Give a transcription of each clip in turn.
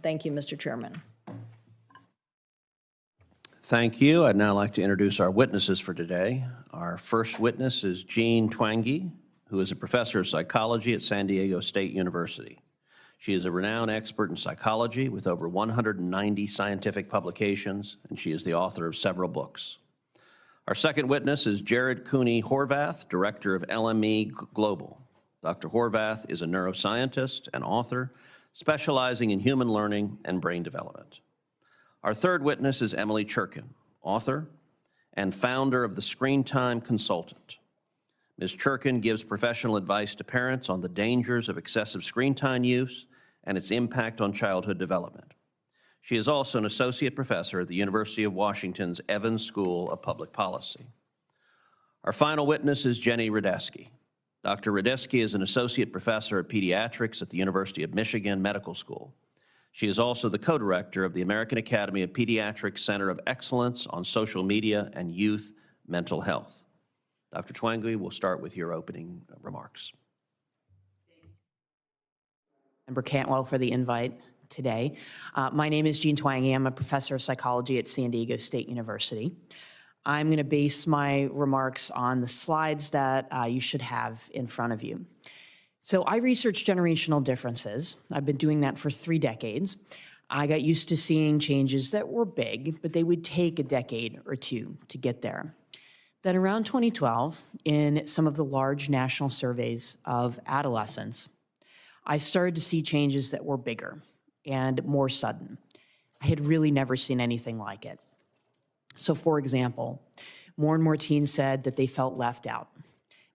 Thank you, Mr. Chairman. Thank you. I'd now like to introduce our witnesses for today. Our first witness is Jean Twenge, who is a professor of psychology at San Diego State University. She is a renowned expert in psychology with over 190 scientific publications, and she is the author of several books. Our second witness is Cooney Horvath, Director of LME Global. Dr. Horvath is a neuroscientist and author specializing in human learning and brain development. Our third witness is Emily Cherkin, author and founder of the Screen Time Consultant. Ms. Cherkin gives professional advice to parents on the dangers of excessive screen time use and its impact on childhood development. She is also an associate professor at the University of Washington's Evans School of Public Policy. Our final witness is Jenny Radesky. Dr. Radesky is an associate professor of pediatrics at the University of Michigan Medical School. She is also the co-director of the American Academy of Pediatrics Center of Excellence on Social Media and Youth Mental Health. Dr. Twenge, we'll start with your opening remarks. Member Cantwell for the invite today. My name is Jean Twenge. I'm a professor of psychology at San Diego State University. I'm going to base my remarks on the slides that you should have in front of you. So I research generational differences. I've been doing that for 3 decades. I got used to seeing changes that were big, but they would take a decade or 2 to get there. Then around 2012, in some of the large national surveys of adolescents, I started to see changes that were bigger and more sudden. I had really never seen anything like it. So for example, more and more teens said that they felt left out.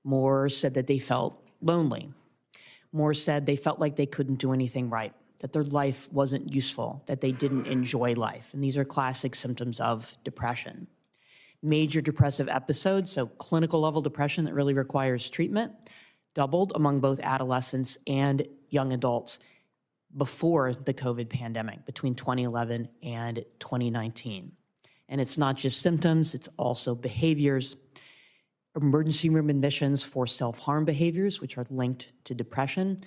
More said that they felt lonely. More said they felt like they couldn't do anything right, that their life wasn't useful, that they didn't enjoy life. And these are classic symptoms of depression. Major depressive episodes, so clinical level depression that really requires treatment, doubled among both adolescents and young adults before the COVID pandemic, between 2011 and 2019. And it's not just symptoms, it's also behaviors. Emergency room admissions for self-harm behaviors, which are linked to depression,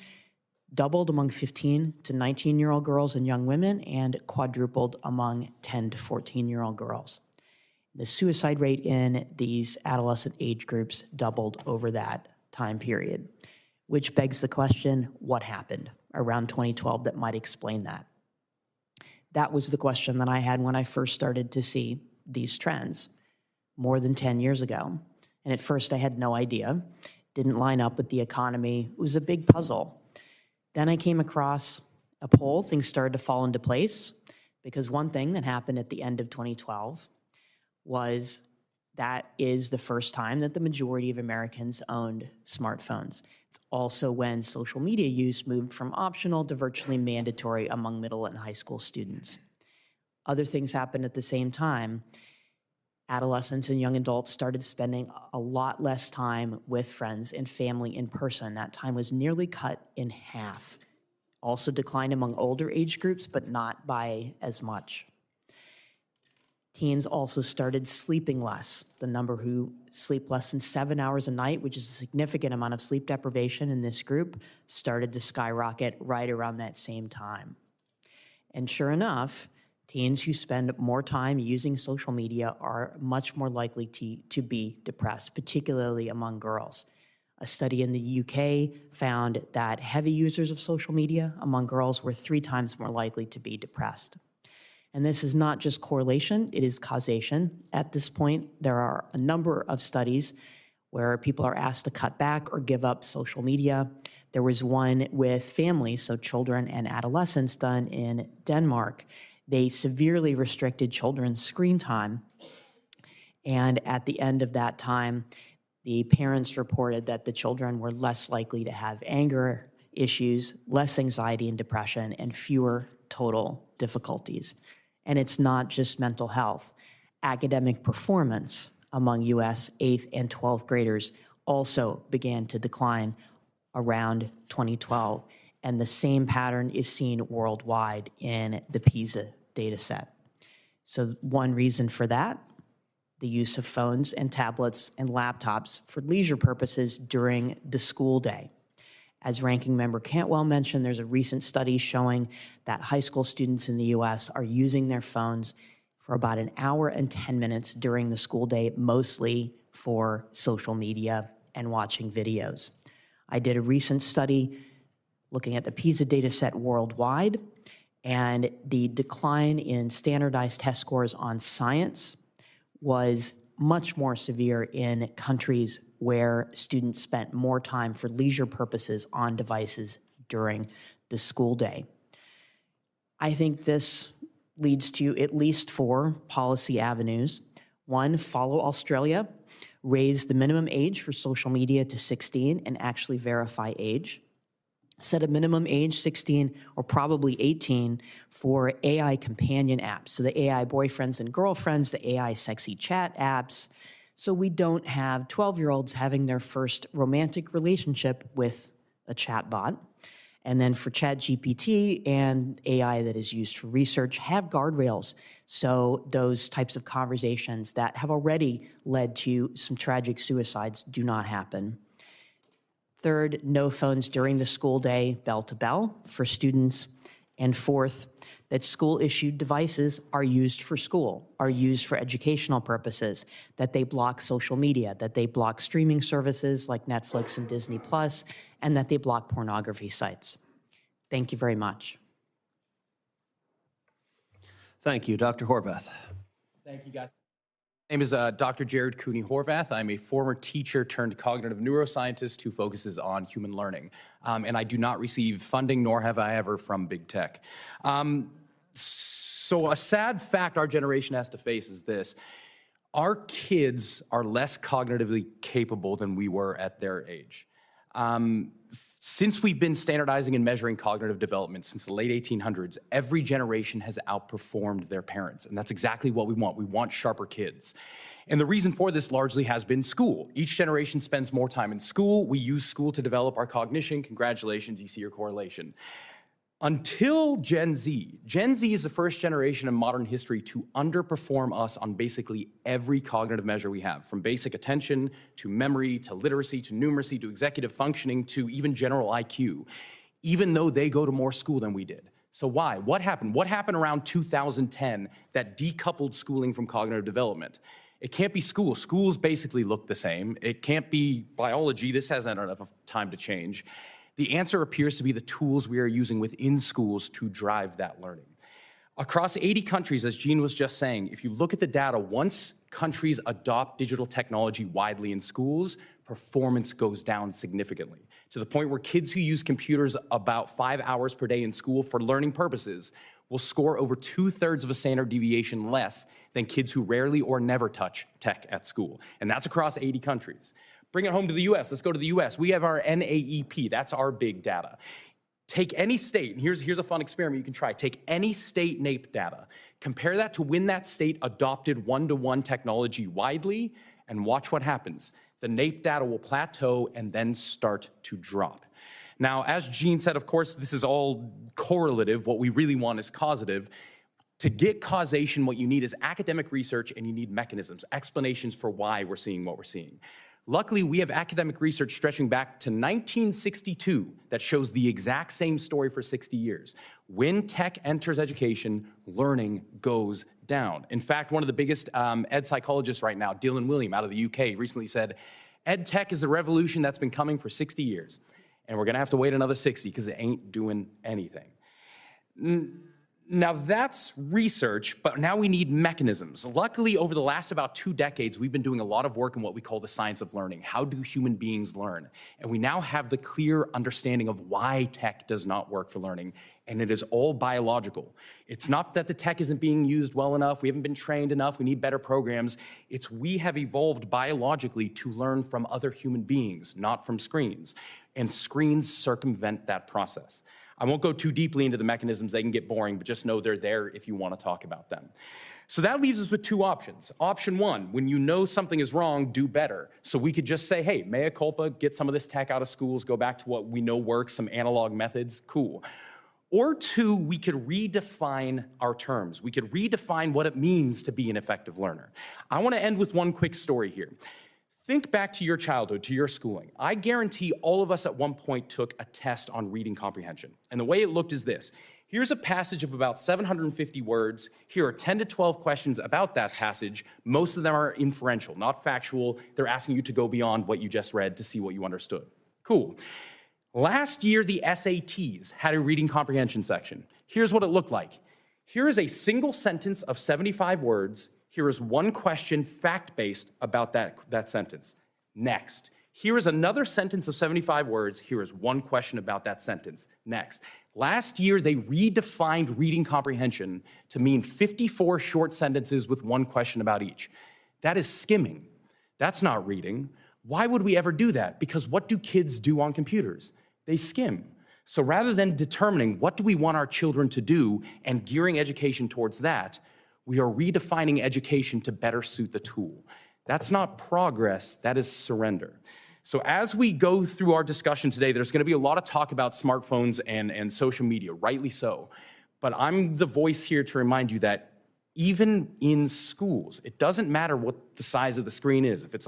doubled among 15 to 19-year-old girls and young women, and quadrupled among 10 to 14-year-old girls. The suicide rate in these adolescent age groups doubled over that time period, which begs the question, what happened around 2012 that might explain that? That was the question that I had when I first started to see these trends more than 10 years ago. And at first I had no idea, didn't line up with the economy. It was a big puzzle. Then I came across a poll, things started to fall into place, because one thing that happened at the end of 2012 was that is the first time that the majority of Americans owned smartphones. It's also when social media use moved from optional to virtually mandatory among middle and high school students. Other things happened at the same time. Adolescents and young adults started spending a lot less time with friends and family in person. That time was nearly cut in half. Also declined among older age groups, but not by as much. Teens also started sleeping less. The number who sleep less than 7 hours a night, which is a significant amount of sleep deprivation in this group, started to skyrocket right around that same time. And sure enough, teens who spend more time using social media are much more likely to be depressed, particularly among girls. A study in the UK found that heavy users of social media among girls were 3 times more likely to be depressed. And this is not just correlation, it is causation. At this point, there are a number of studies where people are asked to cut back or give up social media. There was one with families, so children and adolescents, done in Denmark. They severely restricted children's screen time. And at the end of that time, the parents reported that the children were less likely to have anger issues, less anxiety and depression, and fewer total difficulties. And it's not just mental health. Academic performance among U.S. 8th and 12th graders also began to decline around 2012. And the same pattern is seen worldwide in the PISA data set. So one reason for that, the use of phones and tablets and laptops for leisure purposes during the school day. As Ranking Member Cantwell mentioned, there's a recent study showing that high school students in the US are using their phones for about an hour and 10 minutes during the school day, mostly for social media and watching videos. I did a recent study looking at the PISA data set worldwide, and the decline in standardized test scores on science was much more severe in countries where students spent more time for leisure purposes on devices during the school day. I think this leads to at least 4 policy avenues. 1, follow Australia, raise the minimum age for social media to 16 and actually verify age. Set a minimum age, 16 or probably 18, for AI companion apps. So the AI boyfriends and girlfriends, the AI sexy chat apps. So we don't have 12-year-olds having their first romantic relationship with a chatbot. And then for ChatGPT and AI that is used for research, have guardrails. So those types of conversations that have already led to some tragic suicides do not happen. Third, no phones during the school day, bell to bell for students. And fourth, that school-issued devices are used for school, are used for educational purposes, that they block social media, that they block streaming services like Netflix and Disney+, and that they block pornography sites. Thank you very much. Thank you. Dr. Horvath. Thank you, guys. My name is Dr. Cooney Horvath. I'm a former teacher turned cognitive neuroscientist who focuses on human learning. And I do not receive funding, nor have I ever, from big tech. So a sad fact our generation has to face is this. Our kids are less cognitively capable than we were at their age. Since we've been standardizing and measuring cognitive development since the late 1800s, every generation has outperformed their parents, and that's exactly what we want. We want sharper kids. And the reason for this largely has been school. Each generation spends more time in school. We use school to develop our cognition. Congratulations, you see your correlation. Until Gen Z. Gen Z is the first generation in modern history to underperform us on basically every cognitive measure we have, from basic attention, to memory, to literacy, to numeracy, to executive functioning, to even general IQ, even though they go to more school than we did. So why? What happened? What happened around 2010 that decoupled schooling from cognitive development? It can't be school. Schools basically look the same. It can't be biology. This hasn't had enough time to change. The answer appears to be the tools we are using within schools to drive that learning. Across 80 countries, as Jean was just saying, if you look at the data, once countries adopt digital technology widely in schools, performance goes down significantly, to the point where kids who use computers about 5 hours per day in school for learning purposes will score over 2/3 of a standard deviation less than kids who rarely or never touch tech at school. And that's across 80 countries. Bring it home to the US. Let's go to the US. We have our NAEP. That's our big data. Take any state, and here's a fun experiment you can try. Take any state NAEP data, compare that to when that state adopted one-to-one technology widely, and watch what happens. The NAEP data will plateau and then start to drop. Now, as Jean said, of course, this is all correlative. What we really want is causative. To get causation, what you need is academic research, and you need mechanisms, explanations for why we're seeing what we're seeing. Luckily, we have academic research stretching back to 1962 that shows the exact same story for 60 years. When tech enters education, learning goes down. In fact, one of the biggest ed psychologists right now, Dylan William out of the UK, recently said, ed tech is a revolution that's been coming for 60 years. And we're gonna have to wait another 60 because it ain't doing anything. Now that's research, but now we need mechanisms. Luckily, over the last about 2 decades, we've been doing a lot of work in what we call the science of learning. How do human beings learn? And we now have the clear understanding of why tech does not work for learning, and it is all biological. It's not that the tech isn't being used well enough, we haven't been trained enough, we need better programs. It's we have evolved biologically to learn from other human beings, not from screens. And screens circumvent that process. I won't go too deeply into the mechanisms, they can get boring, but just know they're there if you want to talk about them. So that leaves us with 2 options. Option 1, when you know something is wrong, do better. So we could just say, hey, mea culpa, get some of this tech out of schools, go back to what we know works, some analog methods, cool. Or 2, we could redefine our terms. We could redefine what it means to be an effective learner. I want to end with one quick story here. Think back to your childhood, to your schooling. I guarantee all of us at one point took a test on reading comprehension. And the way it looked is this. Here's a passage of about 750 words. Here are 10 to 12 questions about that passage. Most of them are inferential, not factual. They're asking you to go beyond what you just read to see what you understood. Cool. Last year, the SATs had a reading comprehension section. Here's what it looked like. Here is a single sentence of 75 words. Here is one question, fact-based, about that sentence. Next. Here is another sentence of 75 words. Here is one question about that sentence. Next. Last year, they redefined reading comprehension to mean 54 short sentences with one question about each. That is skimming. That's not reading. Why would we ever do that? Because what do kids do on computers? They skim. So rather than determining what do we want our children to do and gearing education towards that, we are redefining education to better suit the tool. That's not progress, that is surrender. So as we go through our discussion today, there's gonna be a lot of talk about smartphones and social media, rightly so. But I'm the voice here to remind you that even in schools, it doesn't matter what the size of the screen is, if it's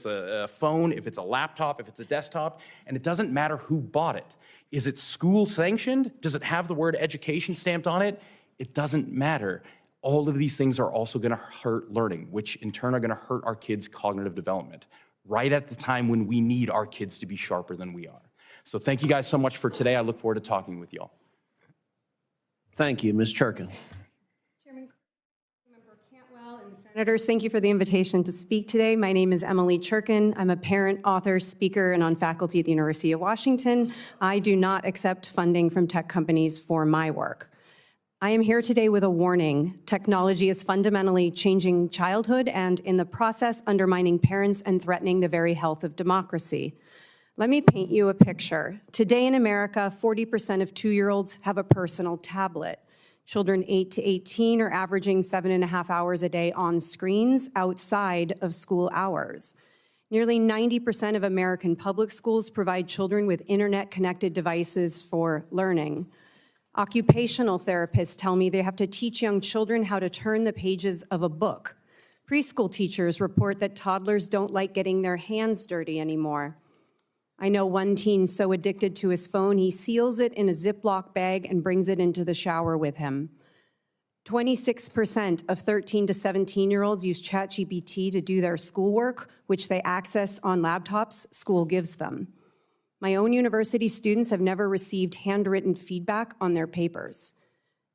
a phone, if it's a laptop, if it's a desktop, and it doesn't matter who bought it. Is it school sanctioned? Does it have the word education stamped on it? It doesn't matter. All of these things are also gonna hurt learning, which in turn are gonna hurt our kids' cognitive development, right at the time when we need our kids to be sharper than we are. So thank you guys so much for today. I look forward to talking with y'all. Thank you, Ms. Cherkin. Chairman, Member Cantwell, and Senators, thank you for the invitation to speak today. My name is Emily Cherkin. I'm a parent, author, speaker, and on faculty at the University of Washington. I do not accept funding from tech companies for my work. I am here today with a warning. Technology is fundamentally changing childhood and, in the process, undermining parents and threatening the very health of democracy. Let me paint you a picture. Today in America, 40% of 2-year-olds have a personal tablet. Children 8 to 18 are averaging 7.5 hours a day on screens outside of school hours. Nearly 90% of American public schools provide children with internet-connected devices for learning. Occupational therapists tell me they have to teach young children how to turn the pages of a book. Preschool teachers report that toddlers don't like getting their hands dirty anymore. I know one teen so addicted to his phone, he seals it in a Ziploc bag and brings it into the shower with him. 26% of 13 to 17-year-olds use ChatGPT to do their schoolwork, which they access on laptops school gives them. My own university students have never received handwritten feedback on their papers.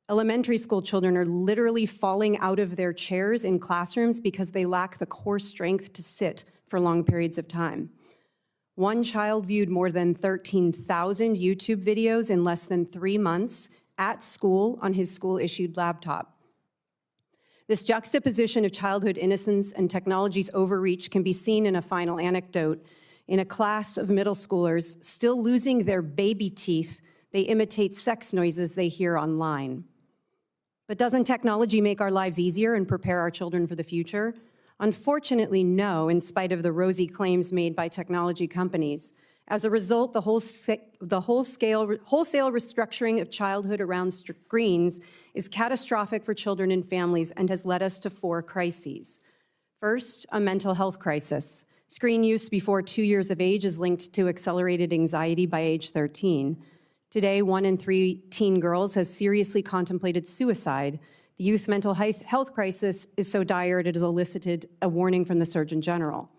Elementary school children are literally falling out of their chairs in classrooms because they lack the core strength to sit for long periods of time. One child viewed more than 13,000 YouTube videos in less than 3 months at school on his school-issued laptop. This juxtaposition of childhood innocence and technology's overreach can be seen in a final anecdote. In a class of middle schoolers still losing their baby teeth, they imitate sex noises they hear online. But doesn't technology make our lives easier and prepare our children for the future? Unfortunately, no, in spite of the rosy claims made by technology companies. As a result, the wholesale restructuring of childhood around screens is catastrophic for children and families and has led us to 4 crises. First, a mental health crisis. Screen use before 2 years of age is linked to accelerated anxiety by age 13. Today, 1 in 3 teen girls has seriously contemplated suicide. The youth mental health crisis is so dire it has elicited a warning from the Surgeon General.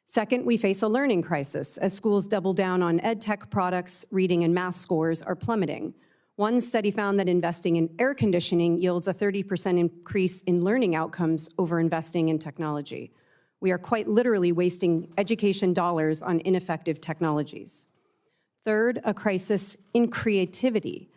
Second, we face a learning crisis. As schools double down on ed tech products, reading and math scores are plummeting. One study found that investing in air conditioning yields a 30% increase in learning outcomes over investing in technology. We are quite literally wasting education dollars on ineffective technologies. Third, a crisis in creativity.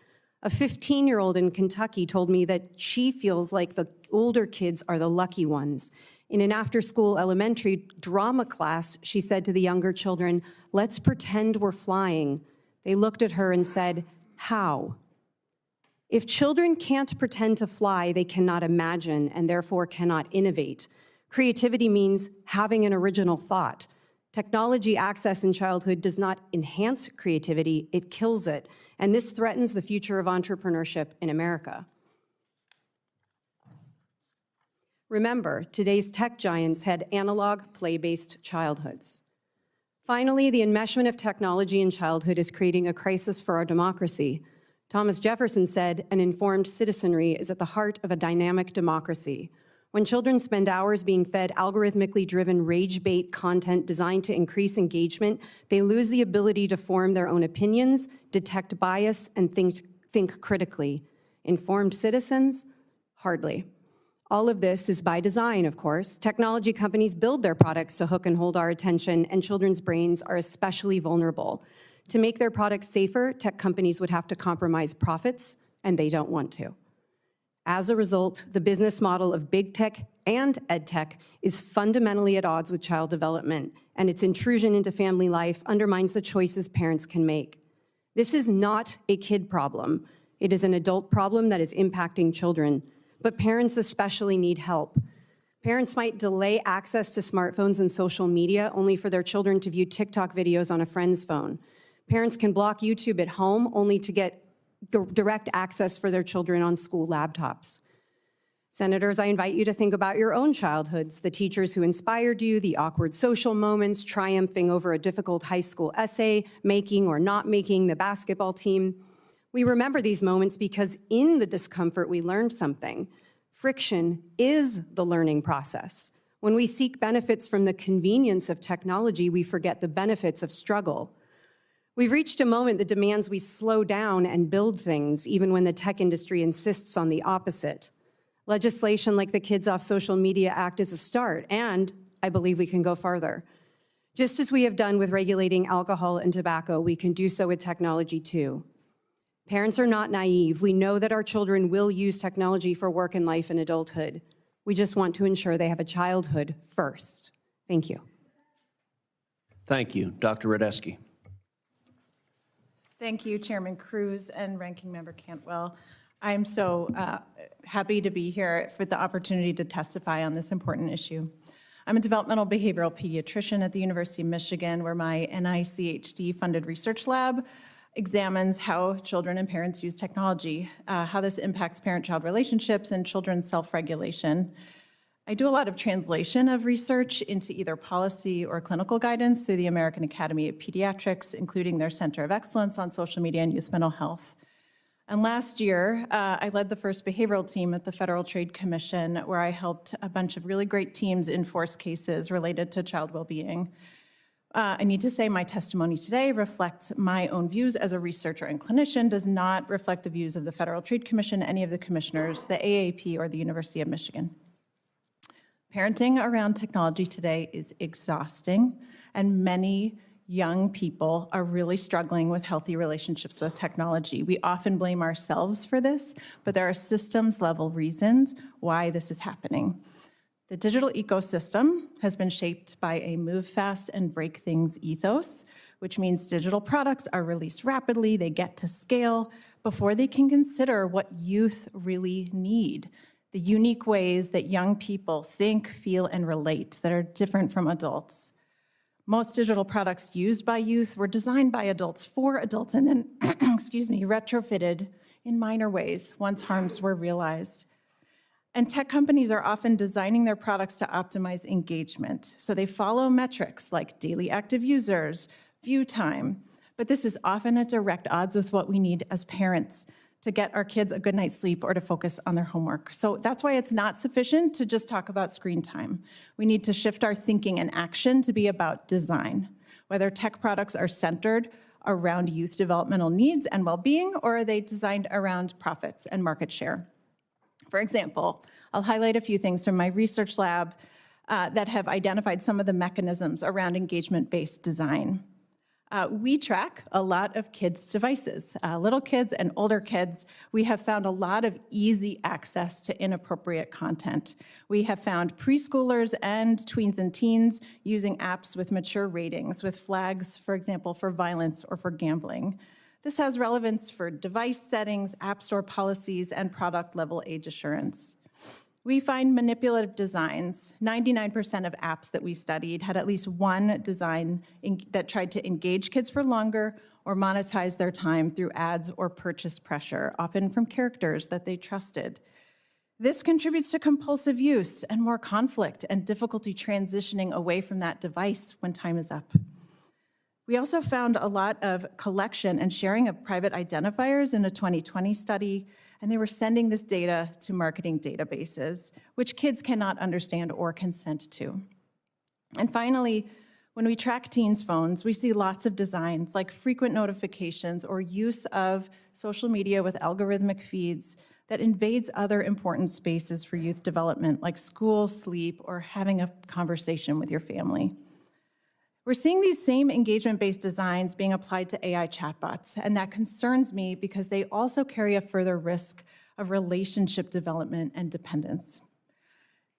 A 15-year-old in Kentucky told me that she feels like the older kids are the lucky ones. In an after-school elementary drama class, she said to the younger children, "Let's pretend we're flying." They looked at her and said, "How?" If children can't pretend to fly, they cannot imagine and therefore cannot innovate. Creativity means having an original thought. Technology access in childhood does not enhance creativity, it kills it, and this threatens the future of entrepreneurship in America. Remember, today's tech giants had analog, play-based childhoods. Finally, the enmeshment of technology in childhood is creating a crisis for our democracy. Thomas Jefferson said, "An informed citizenry is at the heart of a dynamic democracy." When children spend hours being fed algorithmically driven rage bait content designed to increase engagement, they lose the ability to form their own opinions, detect bias, and think critically. Informed citizens? Hardly. All of this is by design, of course. Technology companies build their products to hook and hold our attention, and children's brains are especially vulnerable. To make their products safer, tech companies would have to compromise profits, and they don't want to. As a result, the business model of big tech and ed tech is fundamentally at odds with child development, and its intrusion into family life undermines the choices parents can make. This is not a kid problem. It is an adult problem that is impacting children. But parents especially need help. Parents might delay access to smartphones and social media only for their children to view TikTok videos on a friend's phone. Parents can block YouTube at home only to get direct access for their children on school laptops. Senators, I invite you to think about your own childhoods, the teachers who inspired you, the awkward social moments, triumphing over a difficult high school essay, making or not making the basketball team. We remember these moments because in the discomfort, we learned something. Friction is the learning process. When we seek benefits from the convenience of technology, we forget the benefits of struggle. We've reached a moment that demands we slow down and build things, even when the tech industry insists on the opposite. Legislation like the Kids Off Social Media Act is a start, and I believe we can go farther. Just as we have done with regulating alcohol and tobacco, we can do so with technology too. Parents are not naive. We know that our children will use technology for work and life and adulthood. We just want to ensure they have a childhood first. Thank you. Thank you. Dr. Radesky. Thank you, Chairman Cruz and Ranking Member Cantwell. I'm so happy to be here for the opportunity to testify on this important issue. I'm a developmental behavioral pediatrician at the University of Michigan, where my NICHD-funded research lab examines how children and parents use technology, how this impacts parent-child relationships and children's self-regulation. I do a lot of translation of research into either policy or clinical guidance through the American Academy of Pediatrics, including their Center of Excellence on Social Media and Youth Mental Health. And last year, I led the first behavioral team at the Federal Trade Commission, where I helped a bunch of really great teams enforce cases related to child well-being. I need to say my testimony today reflects my own views as a researcher and clinician, does not reflect the views of the Federal Trade Commission, any of the commissioners, the AAP, or the University of Michigan. Parenting around technology today is exhausting, and many young people are really struggling with healthy relationships with technology. We often blame ourselves for this, but there are systems-level reasons why this is happening. The digital ecosystem has been shaped by a move fast and break things ethos, which means digital products are released rapidly, they get to scale before they can consider what youth really need, the unique ways that young people think, feel, and relate that are different from adults. Most digital products used by youth were designed by adults for adults and then, retrofitted in minor ways once harms were realized. And tech companies are often designing their products to optimize engagement. So they follow metrics like daily active users, view time, but this is often at direct odds with what we need as parents to get our kids a good night's sleep or to focus on their homework. So that's why it's not sufficient to just talk about screen time. We need to shift our thinking and action to be about design, whether tech products are centered around youth developmental needs and well-being, or are they designed around profits and market share. For example, I'll highlight a few things from my research lab that have identified some of the mechanisms around engagement-based design. We track a lot of kids' devices, little kids and older kids. We have found a lot of easy access to inappropriate content. We have found preschoolers and tweens and teens using apps with mature ratings, with flags, for example, for violence or for gambling. This has relevance for device settings, app store policies, and product-level age assurance. We find manipulative designs. 99% of apps that we studied had at least one design that tried to engage kids for longer or monetize their time through ads or purchase pressure, often from characters that they trusted. This contributes to compulsive use and more conflict and difficulty transitioning away from that device when time is up. We also found a lot of collection and sharing of private identifiers in a 2020 study, and they were sending this data to marketing databases, which kids cannot understand or consent to. And finally, when we track teens' phones, we see lots of designs like frequent notifications or use of social media with algorithmic feeds that invades other important spaces for youth development, like school, sleep, or having a conversation with your family. We're seeing these same engagement-based designs being applied to AI chatbots, and that concerns me because they also carry a further risk of relationship development and dependence.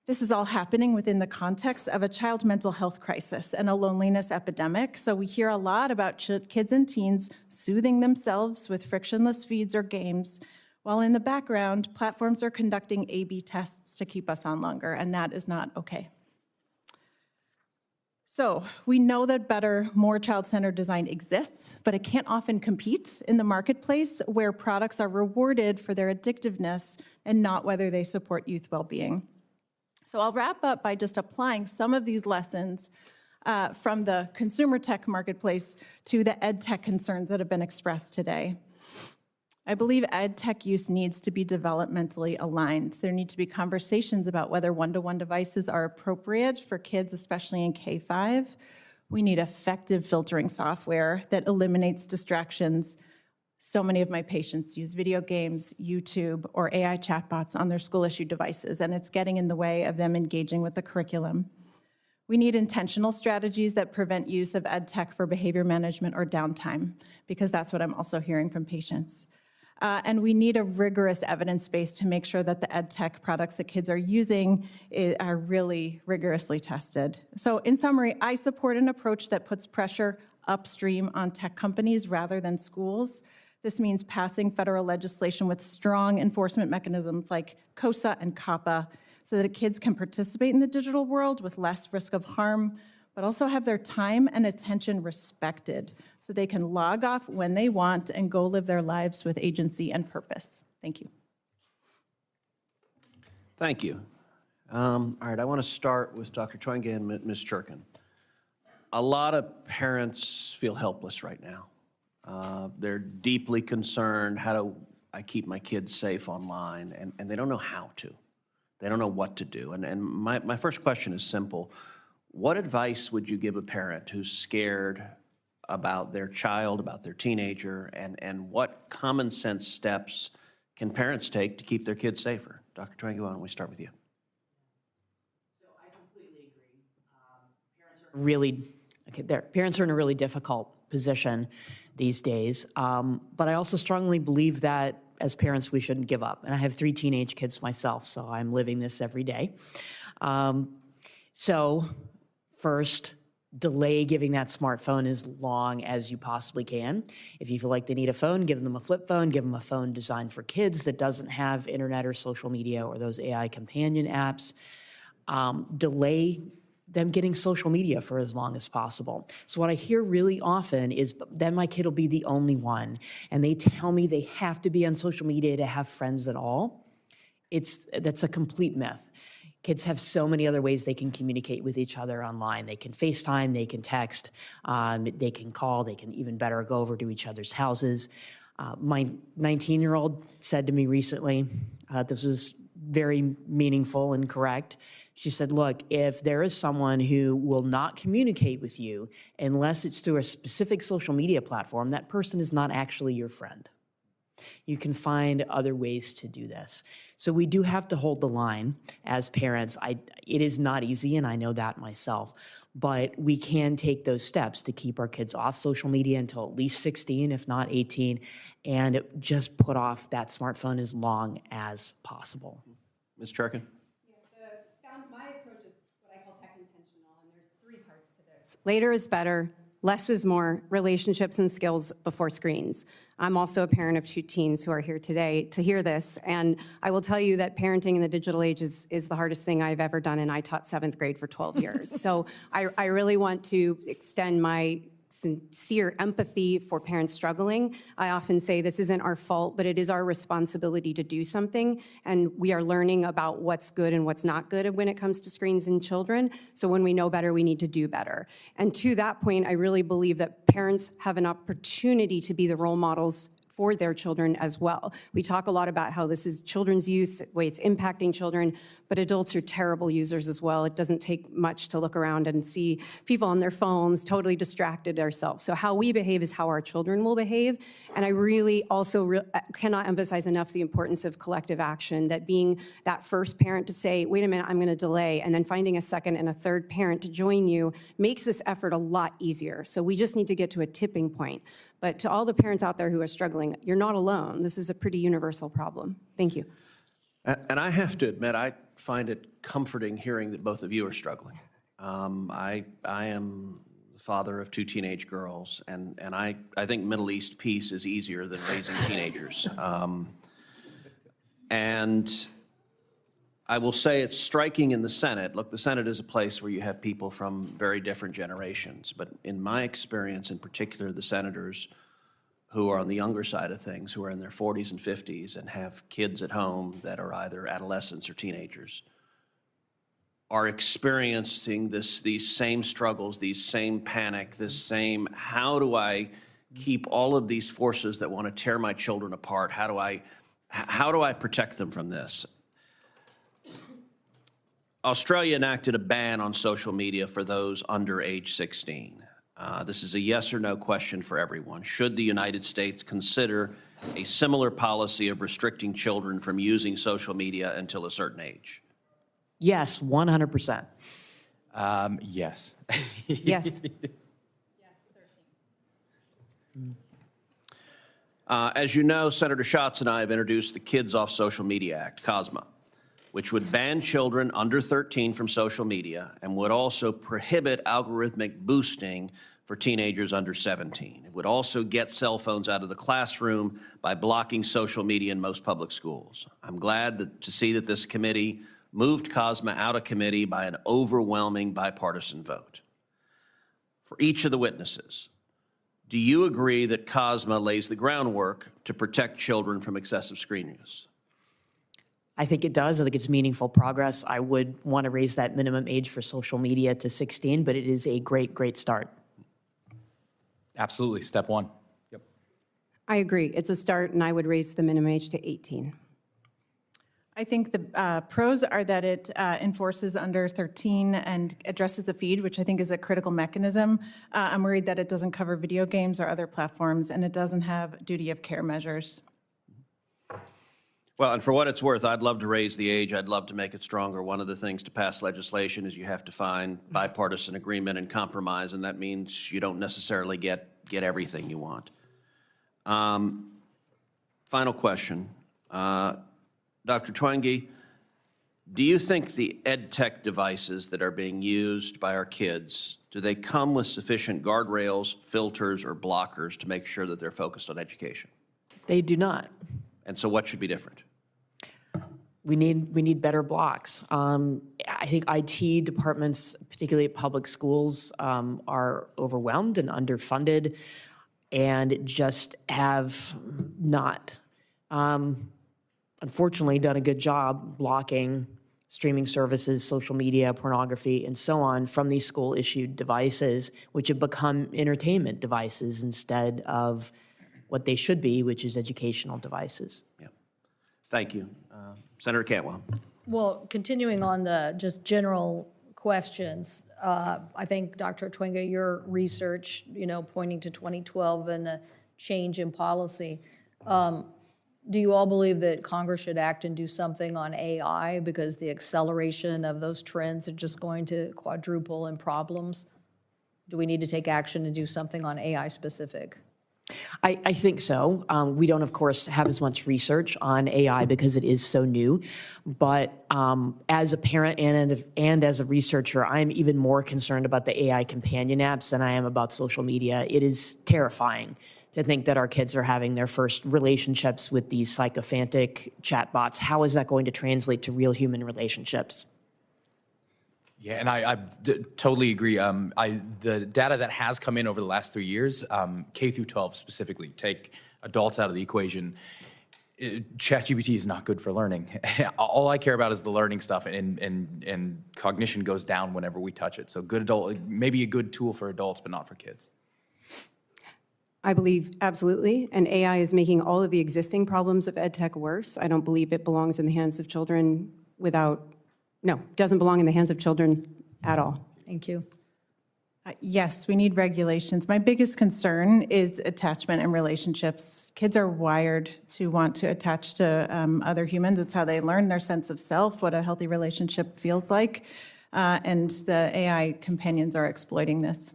This is all happening within the context of a child mental health crisis and a loneliness epidemic, so we hear a lot about kids and teens soothing themselves with frictionless feeds or games, while in the background, platforms are conducting A/B tests to keep us on longer, and that is not okay. So we know that better, more child-centered design exists, but it can't often compete in the marketplace where products are rewarded for their addictiveness and not whether they support youth well-being. So I'll wrap up by just applying some of these lessons from the consumer tech marketplace to the ed tech concerns that have been expressed today. I believe ed tech use needs to be developmentally aligned. There need to be conversations about whether one-to-one devices are appropriate for kids, especially in K-5. We need effective filtering software that eliminates distractions. So many of my patients use video games, YouTube, or AI chatbots on their school-issued devices, and it's getting in the way of them engaging with the curriculum. We need intentional strategies that prevent use of ed tech for behavior management or downtime, because that's what I'm also hearing from patients. And we need a rigorous evidence base to make sure that the ed tech products that kids are using are really rigorously tested. So in summary, I support an approach that puts pressure upstream on tech companies rather than schools. This means passing federal legislation with strong enforcement mechanisms like COSA and COPPA so that kids can participate in the digital world with less risk of harm, but also have their time and attention respected so they can log off when they want and go live their lives with agency and purpose. Thank you. Thank you. All right, I want to start with Dr. Twenge and Ms. Cherkin. A lot of parents feel helpless right now. They're deeply concerned, how do I keep my kids safe online? And they don't know how to. They don't know what to do. And my first question is simple. What advice would you give a parent who's scared about their child, about their teenager, and what common sense steps can parents take to keep their kids safer? Dr. Twenge, why don't we start with you? So I completely agree. Parents are in a really difficult position these days, but I also strongly believe that as parents we shouldn't give up. And I have 3 teenage kids myself, so I'm living this every day. So first, delay giving that smartphone as long as you possibly can. If you feel like they need a phone, give them a flip phone, give them a phone designed for kids that doesn't have internet or social media or those AI companion apps. Delay them getting social media for as long as possible. So what I hear really often is, then my kid will be the only one, and they tell me they have to be on social media to have friends at all. That's a complete myth. Kids have so many other ways they can communicate with each other online. They can FaceTime, they can text, they can call, they can even better go over to each other's houses. My 19-year-old said to me recently, this is very meaningful and correct. She said, look, if there is someone who will not communicate with you unless it's through a specific social media platform, that person is not actually your friend. You can find other ways to do this. So we do have to hold the line as parents. It is not easy, and I know that myself, but we can take those steps to keep our kids off social media until at least 16, if not 18, and just put off that smartphone as long as possible. Ms. Cherkin? My approach is what I call tech intentional, and there's 3 parts to this. Later is better, less is more, relationships and skills before screens. I'm also a parent of 2 teens who are here today to hear this, and I will tell you that parenting in the digital age is the hardest thing I've ever done, and I taught 7th grade for 12 years. So I really want to extend my sincere empathy for parents struggling. I often say this isn't our fault, but it is our responsibility to do something. And we are learning about what's good and what's not good when it comes to screens in children. So when we know better, we need to do better. And to that point, I really believe that parents have an opportunity to be the role models for their children as well. We talk a lot about how this is children's use, the way it's impacting children, but adults are terrible users as well. It doesn't take much to look around and see people on their phones totally distracted ourselves. So how we behave is how our children will behave. And I really also cannot emphasize enough the importance of collective action, that being that first parent to say, wait a minute, I'm gonna delay, and then finding a second and a third parent to join you makes this effort a lot easier. So we just need to get to a tipping point. But to all the parents out there who are struggling, you're not alone. This is a pretty universal problem. Thank you. And I have to admit, I find it comforting hearing that both of you are struggling. I am the father of 2 teenage girls, and I think Middle East peace is easier than raising teenagers. And I will say it's striking in the Senate. Look, the Senate is a place where you have people from very different generations. But in my experience, in particular, the senators who are on the younger side of things, who are in their 40s and 50s and have kids at home that are either adolescents or teenagers, are experiencing these same struggles, these same panic, this same, how do I keep all of these forces that want to tear my children apart? How do I protect them from this? Australia enacted a ban on social media for those under age 16. This is a yes or no question for everyone. Should the United States consider a similar policy of restricting children from using social media until a certain age? Yes, 100%. Yes. Yes. As you know, Senator Schatz and I have introduced the Kids Off Social Media Act, COSMA, which would ban children under 13 from social media and would also prohibit algorithmic boosting for teenagers under 17. It would also get cell phones out of the classroom by blocking social media in most public schools. I'm glad to see that this committee moved COSMA out of committee by an overwhelming bipartisan vote. For each of the witnesses, do you agree that COSMA lays the groundwork to protect children from excessive screen use? I think it does. I think it's meaningful progress. I would want to raise that minimum age for social media to 16, but it is a great, great start. Absolutely, step one. Yep. I agree. It's a start, and I would raise the minimum age to 18. I think the pros are that it enforces under 13 and addresses the feed, which I think is a critical mechanism. I'm worried that it doesn't cover video games or other platforms, and it doesn't have duty of care measures. Well, and for what it's worth, I'd love to raise the age. I'd love to make it stronger. One of the things to pass legislation is you have to find bipartisan agreement and compromise, and that means you don't necessarily get everything you want. Final question. Dr. Twenge, do you think the ed tech devices that are being used by our kids, do they come with sufficient guardrails, filters, or blockers to make sure that they're focused on education? They do not. And so what should be different? We need better blocks. I think IT departments, particularly at public schools, are overwhelmed and underfunded and just have not, unfortunately, done a good job blocking streaming services, social media, pornography, and so on from these school-issued devices, which have become entertainment devices instead of what they should be, which is educational devices. Yeah. Thank you. Senator Cantwell. Well, continuing on the just general questions, I think, Dr. Twenge, your research, pointing to 2012 and the change in policy, do you all believe that Congress should act and do something on AI because the acceleration of those trends are just going to quadruple in problems? Do we need to take action and do something on AI specific? I think so. We don't, of course, have as much research on AI because it is so new. But as a parent and as a researcher, I'm even more concerned about the AI companion apps than I am about social media. It is terrifying to think that our kids are having their first relationships with these sycophantic chatbots. How is that going to translate to real human relationships? Yeah, and totally agree. The data that has come in over the last 3 years, K through 12 specifically, take adults out of the equation, ChatGPT is not good for learning. All I care about is the learning stuff, and cognition goes down whenever we touch it. So maybe a good tool for adults, but not for kids. I believe absolutely, and AI is making all of the existing problems of ed tech worse. I don't believe it belongs in the hands of children doesn't belong in the hands of children at all. Thank you. Yes, we need regulations. My biggest concern is attachment and relationships. Kids are wired to want to attach to other humans. It's how they learn their sense of self, what a healthy relationship feels like, and the AI companions are exploiting this.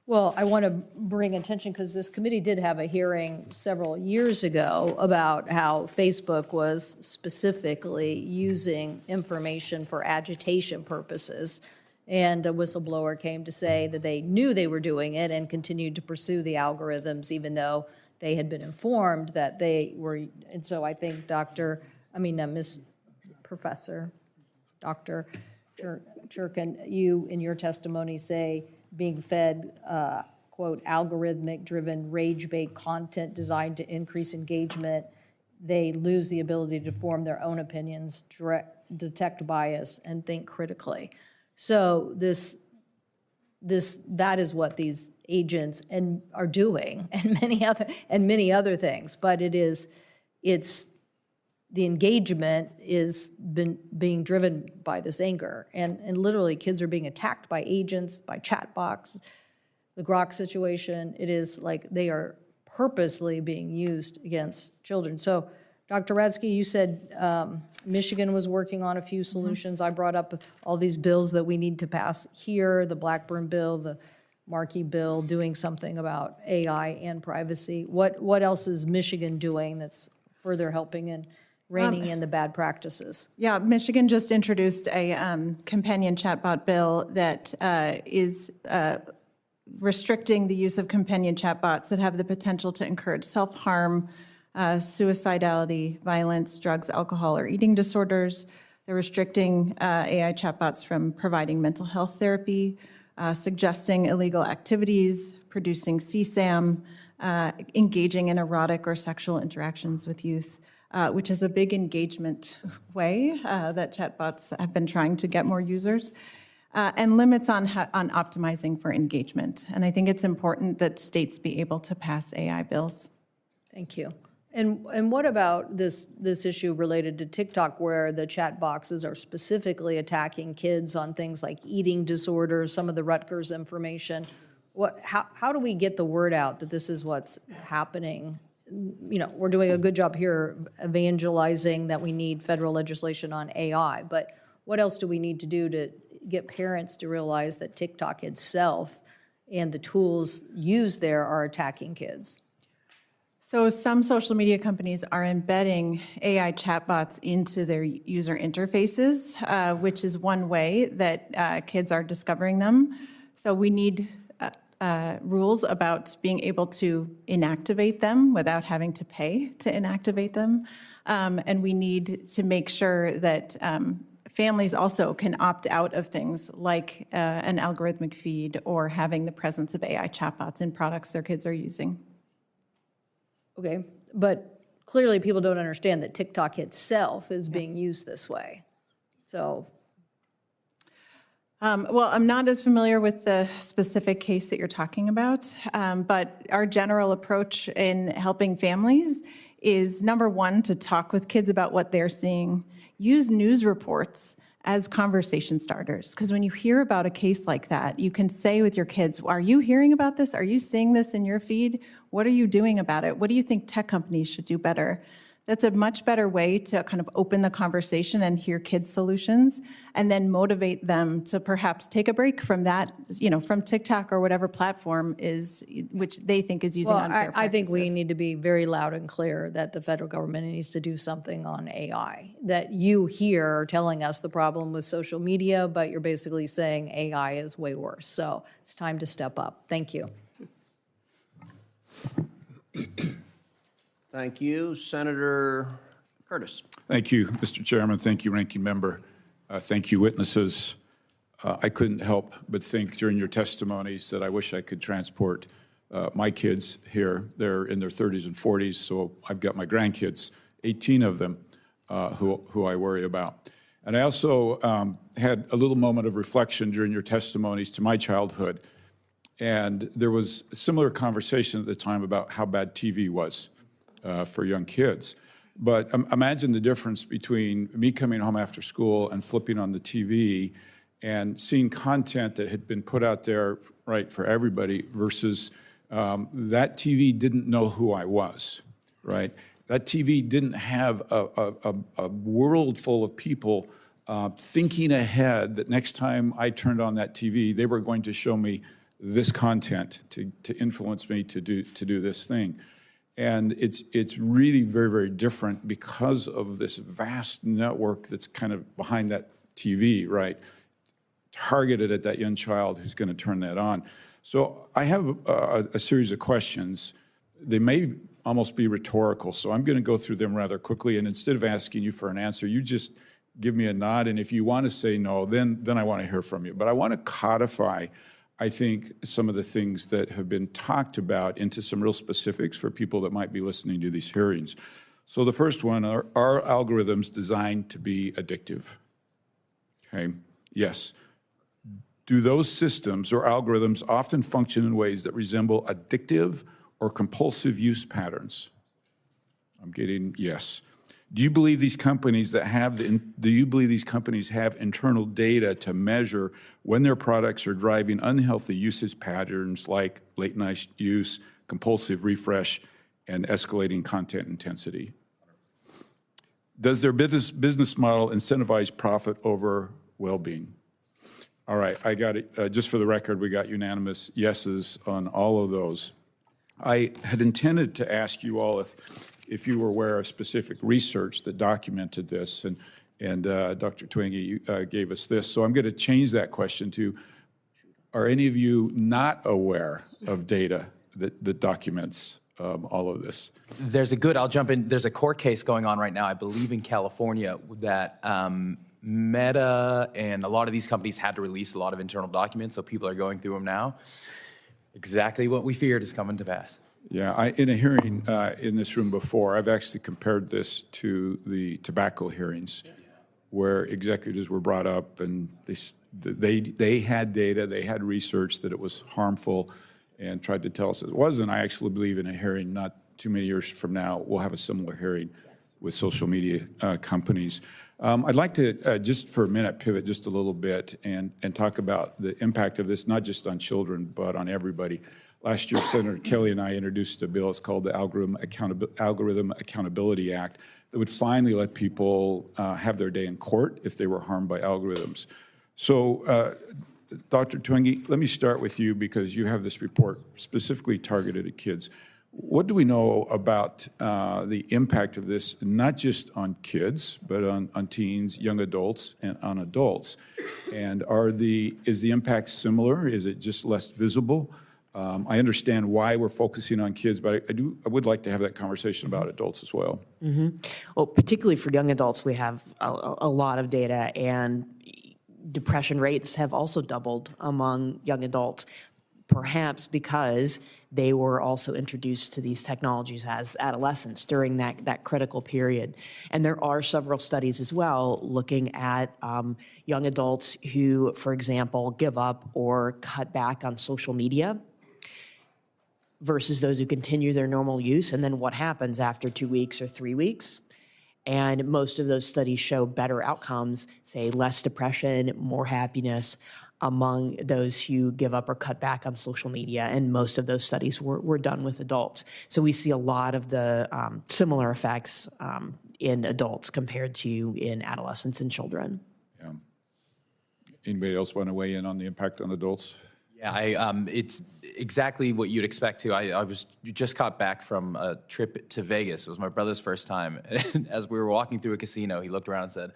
Well, I want to bring attention, because this committee did have a hearing several years ago about how Facebook was specifically using information for agitation purposes. And a whistleblower came to say that they knew they were doing it and continued to pursue the algorithms, even though they had been informed that they were. And so I think Miss Professor, Dr. Cherkin, you in your testimony say being fed, quote, algorithmic-driven, rage-bait content designed to increase engagement, they lose the ability to form their own opinions, detect bias, and think critically. So that is what these agents are doing, and many other things. But it's the engagement is being driven by this anger, and literally kids are being attacked by agents, by chatbots. The Grok situation, it is like they are purposely being used against children. So, Dr. Radesky, you said Michigan was working on a few solutions. I brought up all these bills that we need to pass here, the Blackburn bill, the Markey bill, doing something about AI and privacy. What else is Michigan doing that's further helping in reining in the bad practices? Yeah, Michigan just introduced a companion chatbot bill that is restricting the use of companion chatbots that have the potential to encourage self-harm, suicidality, violence, drugs, alcohol, or eating disorders. They're restricting AI chatbots from providing mental health therapy, suggesting illegal activities, producing CSAM, engaging in erotic or sexual interactions with youth, which is a big engagement way that chatbots have been trying to get more users, and limits on optimizing for engagement. And I think it's important that states be able to pass AI bills. Thank you. And what about this issue related to TikTok, where the chat boxes are specifically attacking kids on things like eating disorders, some of the Rutgers information? How do we get the word out that this is what's happening? You know, we're doing a good job here evangelizing that we need federal legislation on AI, but what else do we need to do to get parents to realize that TikTok itself and the tools used there are attacking kids? So some social media companies are embedding AI chatbots into their user interfaces, which is one way that kids are discovering them. So we need rules about being able to inactivate them without having to pay to inactivate them. And we need to make sure that families also can opt out of things like an algorithmic feed or having the presence of AI chatbots in products their kids are using. Okay, but clearly people don't understand that TikTok itself is being used this way. So. Well, I'm not as familiar with the specific case that you're talking about, but our general approach in helping families is, number one, to talk with kids about what they're seeing. Use news reports as conversation starters, because when you hear about a case like that, you can say with your kids, are you hearing about this? Are you seeing this in your feed? What are you doing about it? What do you think tech companies should do better? That's a much better way to kind of open the conversation and hear kids' solutions, and then motivate them to perhaps take a break from that, you know, from TikTok or whatever platform is, which they think is using unfair practices. I think we need to be very loud and clear that the federal government needs to do something on AI. That you here are telling us the problem with social media, but you're basically saying AI is way worse. So it's time to step up. Thank you. Thank you. Senator Curtis. Thank you, Mr. Chairman. Thank you, Ranking Member. Thank you, witnesses. I couldn't help but think during your testimonies that I wish I could transport my kids here. They're in their 30s and 40s, so I've got my grandkids, 18 of them, who I worry about. And I also had a little moment of reflection during your testimonies to my childhood. And there was a similar conversation at the time about how bad TV was for young kids. But imagine the difference between me coming home after school and flipping on the TV and seeing content that had been put out there, right, for everybody versus that TV didn't know who I was, right? That TV didn't have a world full of people thinking ahead that next time I turned on that TV, they were going to show me this content to influence me to do this thing. And it's really very, very different because of this vast network that's kind of behind that TV, right? Targeted at that young child who's going to turn that on. So I have a series of questions. They may almost be rhetorical, so I'm going to go through them rather quickly. And instead of asking you for an answer, you just give me a nod. And if you want to say no, then I want to hear from you. But I want to codify, I think, some of the things that have been talked about into some real specifics for people that might be listening to these hearings. So the first one, are algorithms designed to be addictive? Okay, yes. Do those systems or algorithms often function in ways that resemble addictive or compulsive use patterns? I'm getting yes. Do you believe these companies have internal data to measure when their products are driving unhealthy usage patterns like late night use, compulsive refresh, and escalating content intensity? Does their business model incentivize profit over well-being? All right, I got it. Just for the record, we got unanimous yeses on all of those. I had intended to ask you all if you were aware of specific research that documented this, and Dr. Twenge, you gave us this. So I'm going to change that question to, are any of you not aware of data that documents all of this? I'll jump in, there's a court case going on right now, I believe in California, that Meta and a lot of these companies had to release a lot of internal documents, so people are going through them now. Exactly what we feared is coming to pass. Yeah, in a hearing in this room before, I've actually compared this to the tobacco hearings, where executives were brought up and they had data, they had research that it was harmful, and tried to tell us it wasn't. I actually believe in a hearing not too many years from now, we'll have a similar hearing with social media companies. I'd like to, just for a minute, pivot just a little bit and talk about the impact of this, not just on children, but on everybody. Last year, Senator Kelly and I introduced a bill. It's called the Algorithm Accountability Act that would finally let people have their day in court if they were harmed by algorithms. So, Dr. Twenge, let me start with you because you have this report specifically targeted at kids. What do we know about the impact of this, not just on kids, but on teens, young adults, and on adults? And is the impact similar? Is it just less visible? I understand why we're focusing on kids, but I would like to have that conversation about adults as well. Mm-hmm. Well, particularly for young adults, we have a lot of data, and depression rates have also doubled among young adults, perhaps because they were also introduced to these technologies as adolescents during that critical period. And there are several studies as well looking at young adults who, for example, give up or cut back on social media versus those who continue their normal use, and then what happens after 2 weeks or 3 weeks. And most of those studies show better outcomes, say less depression, more happiness among those who give up or cut back on social media. And most of those studies were done with adults. So we see a lot of the similar effects in adults compared to in adolescents and children. Yeah. Anybody else want to weigh in on the impact on adults? Yeah, it's exactly what you'd expect to. I just got back from a trip to Vegas. It was my brother's first time. And as we were walking through a casino, he looked around and said,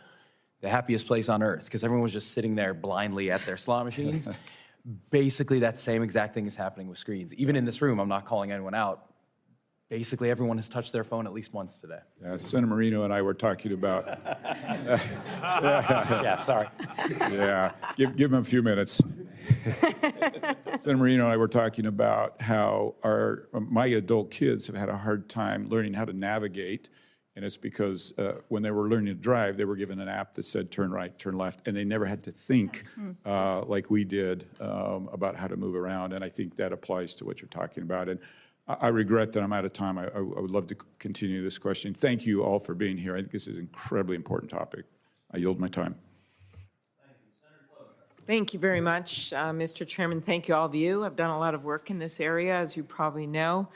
"The happiest place on earth," because everyone was just sitting there blindly at their slot machines. Basically, that same exact thing is happening with screens. Even in this room, I'm not calling anyone out. Basically, everyone has touched their phone at least once today. Senator Marino and I were talking about, Yeah, sorry. yeah, give him a few minutes. Senator Marino and I were talking about how my adult kids have had a hard time learning how to navigate, and it's because when they were learning to drive, they were given an app that said turn right, turn left, and they never had to think like we did about how to move around, and I think that applies to what you're talking about. And I regret that I'm out of time. I would love to continue this question. Thank you all for being here. I think this is an incredibly important topic. I yield my time. Thank you very much, Mr. Chairman. Thank you, all of you. I've done a lot of work in this area, as you probably know.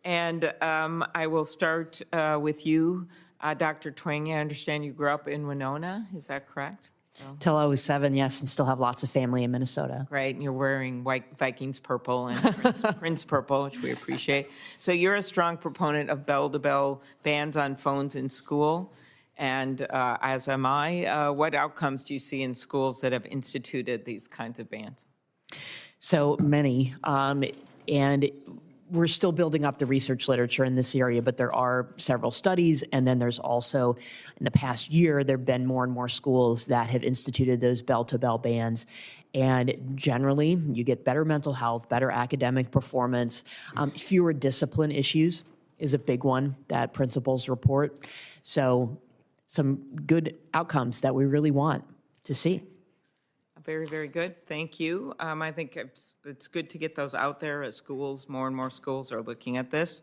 And I will start with you, Dr. Twenge. I understand you grew up in Winona. Is that correct? Till I was 7, yes, and still have lots of family in Minnesota. Great, and you're wearing white Vikings purple and Prince purple, which we appreciate. So you're a strong proponent of bell-to-bell bans on phones in school, and as am I. What outcomes do you see in schools that have instituted these kinds of bans? So many, and we're still building up the research literature in this area, but there are several studies, and then there's also, in the past year, there have been more and more schools that have instituted those bell-to-bell bans. And generally, you get better mental health, better academic performance, fewer discipline issues is a big one that principals report. So some good outcomes that we really want to see. Very, very good. Thank you. I think it's good to get those out there as schools, more and more schools are looking at this.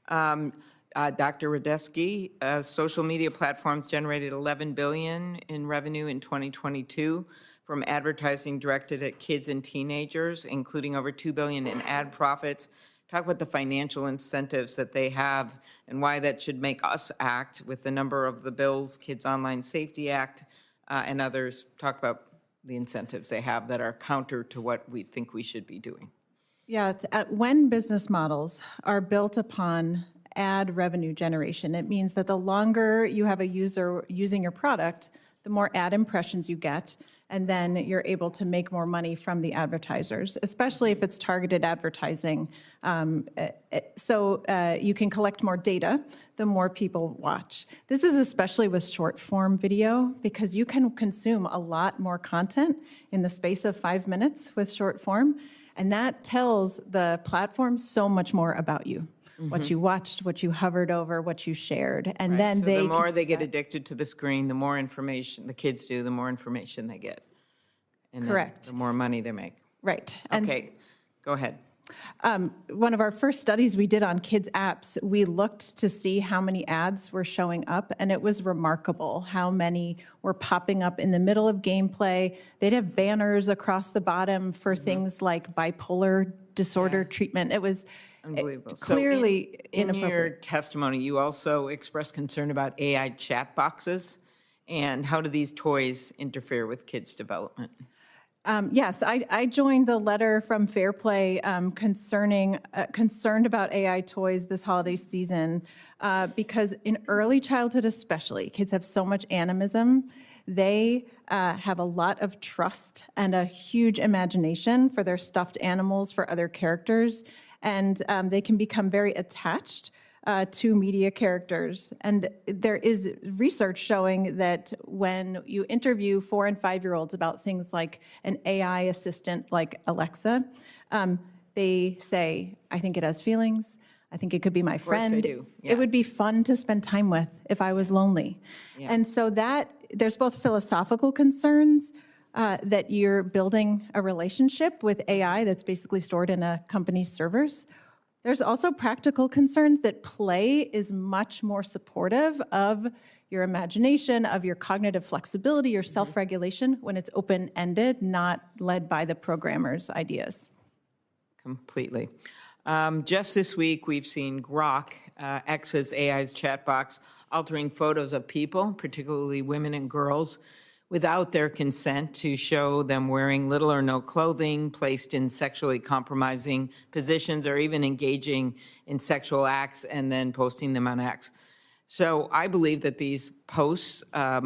Dr. Radesky, social media platforms generated $11 billion in revenue in 2022 from advertising directed at kids and teenagers, including over $2 billion in ad profits. Talk about the financial incentives that they have and why that should make us act with the number of the bills, Kids Online Safety Act, and others. Talk about the incentives they have that are counter to what we think we should be doing. Yeah, when business models are built upon ad revenue generation, it means that the longer you have a user using your product, the more ad impressions you get, and then you're able to make more money from the advertisers, especially if it's targeted advertising. So you can collect more data, the more people watch. This is especially with short form video, because you can consume a lot more content in the space of 5 minutes with short form, and that tells the platform so much more about you. What you watched, what you hovered over, what you shared, and Right, then so the more they get addicted to the screen, the more information the kids do, the more information they get. And then Correct. the more money they make. Right. Okay, go ahead. One of our first studies we did on kids' apps, we looked to see how many ads were showing up, and it was remarkable how many were popping up in the middle of gameplay. They'd have banners across the bottom for things like bipolar disorder treatment. It was Unbelievable. clearly So in your inappropriate. testimony, you also expressed concern about AI chat boxes, and how do these toys interfere with kids' development? Yes, I joined the letter from Fair Play concerned about AI toys this holiday season because in early childhood especially, kids have so much animism. They have a lot of trust and a huge imagination for their stuffed animals, for other characters, and they can become very attached to media characters. And there is research showing that when you interview 4- and 5-year-olds about things like an AI assistant like Alexa, they say, I think it has feelings. I think it could be my friend. they do, yeah. It would be fun to spend time with if I was lonely. Yeah. And so that there's both philosophical concerns that you're building a relationship with AI that's basically stored in a company's servers. There's also practical concerns that play is much more supportive of your imagination, of your cognitive flexibility, your self-regulation when it's open-ended, not led by the programmer's ideas. Completely. Just this week, we've seen Grok, X's AI's chat box, altering photos of people, particularly women and girls, without their consent to show them wearing little or no clothing, placed in sexually compromising positions, or even engaging in sexual acts and then posting them on X. So I believe that these posts are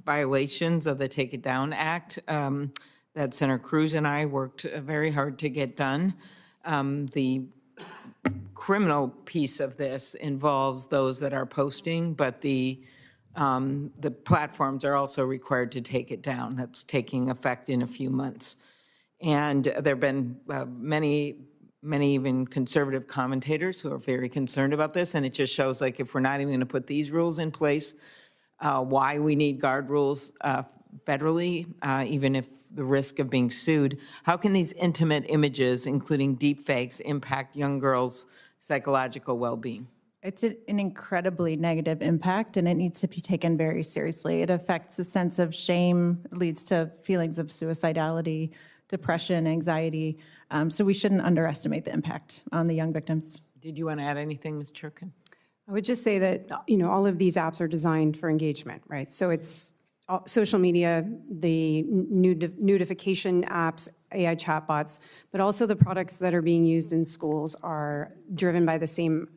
violations of the Take It Down Act that Senator Cruz and I worked very hard to get done. The criminal piece of this involves those that are posting, but the platforms are also required to take it down. That's taking effect in a few months. And there have been many even conservative commentators who are very concerned about this, and it just shows, like, if we're not even going to put these rules in place, why we need guard rules federally, even if the risk of being sued. How can these intimate images, including deepfakes, impact young girls' psychological well-being? It's an incredibly negative impact, and it needs to be taken very seriously. It affects a sense of shame, it leads to feelings of suicidality, depression, anxiety. So we shouldn't underestimate the impact on the young victims. Did you want to add anything, Ms. Cherkin? I would just say that, all of these apps are designed for engagement, right? So it's social media, the notification apps, AI chatbots, but also the products that are being used in schools are driven by the same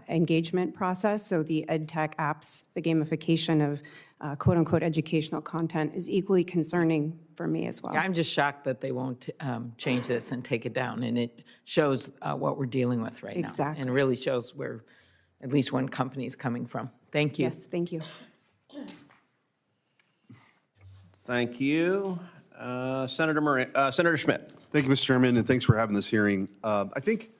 engagement process. So the ed tech apps, the gamification of quote unquote educational content is equally concerning for me as well. Yeah, I'm just shocked that they won't change this and take it down. And it shows what we're dealing with right now. Exactly. And it really shows where at least one company is coming from. Thank you. Yes, thank you. Thank you. Senator Schmidt. Thank you, Mr. Chairman, and thanks for having this hearing. I think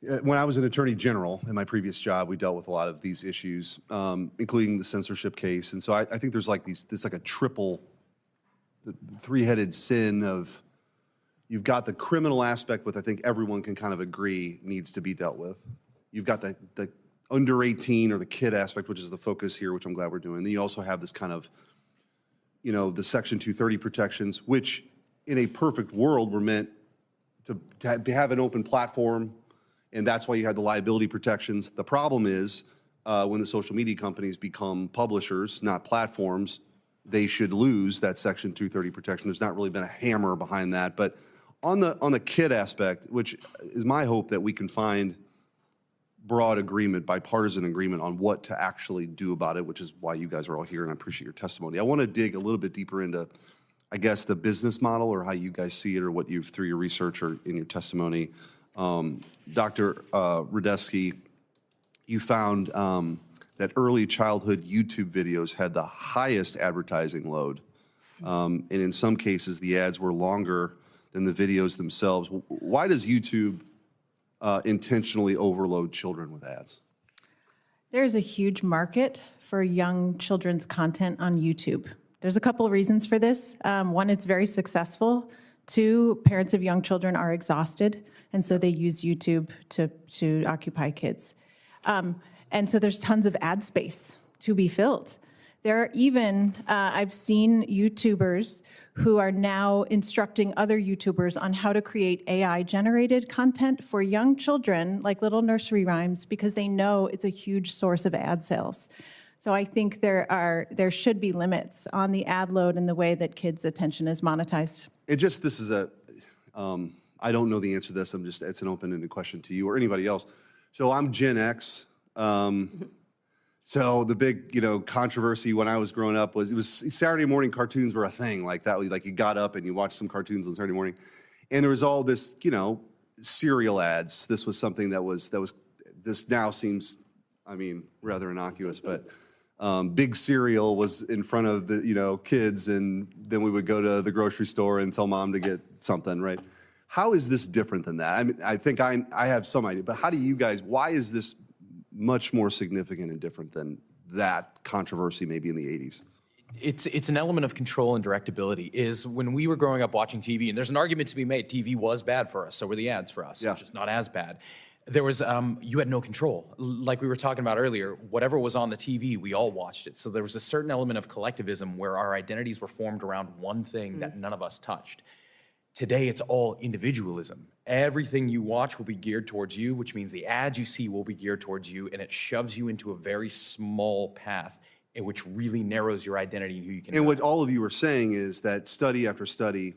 when I was an attorney general in my previous job, we dealt with a lot of these issues, including the censorship case. And so I think there's like a triple, three-headed sin of, you've got the criminal aspect, which I think everyone can kind of agree needs to be dealt with. You've got the under 18 or the kid aspect, which is the focus here, which I'm glad we're doing. Then you also have this kind of, the Section 230 protections, which in a perfect world were meant to have an open platform, and that's why you had the liability protections. The problem is when the social media companies become publishers, not platforms, they should lose that Section 230 protection. There's not really been a hammer behind that. But on the kid aspect, which is my hope that we can find broad agreement, bipartisan agreement on what to actually do about it, which is why you guys are all here, and I appreciate your testimony. I want to dig a little bit deeper into, I guess, the business model or how you guys see it or what you've, through your research or in your testimony. Dr. Radesky, you found that early childhood YouTube videos had the highest advertising load. And in some cases, the ads were longer than the videos themselves. Why does YouTube intentionally overload children with ads? There's a huge market for young children's content on YouTube. There's a couple of reasons for this. One, it's very successful. Two, parents of young children are exhausted, and so they use YouTube to occupy kids. And so there's tons of ad space to be filled. There are even, I've seen YouTubers who are now instructing other YouTubers on how to create AI-generated content for young children, like little nursery rhymes, because they know it's a huge source of ad sales. So I think there should be limits on the ad load and the way that kids' attention is monetized. This is I don't know the answer to this. It's an open-ended question to you or anybody else. So I'm Gen X. So the big, controversy when I was growing up was Saturday morning cartoons were a thing like that. Like you got up and you watched some cartoons on Saturday morning, and there was all this, cereal ads. This was something this now seems, rather innocuous, but big cereal was in front of the, kids, and then we would go to the grocery store and tell mom to get something, right? How is this different than that? I think I have some idea, but how do you guys, why is this much more significant and different than that controversy maybe in the 80s? It's an element of control and directability. Is when we were growing up watching TV, and there's an argument to be made, TV was bad for us, so were the ads for us, just not as bad. There was, you had no control. Like we were talking about earlier, whatever was on the TV, we all watched it. So there was a certain element of collectivism where our identities were formed around one thing that none of us touched. Today, it's all individualism. Everything you watch will be geared towards you, which means the ads you see will be geared towards you, and it shoves you into a very small path, which really narrows your identity and who you can. And what all of you are saying is that study after study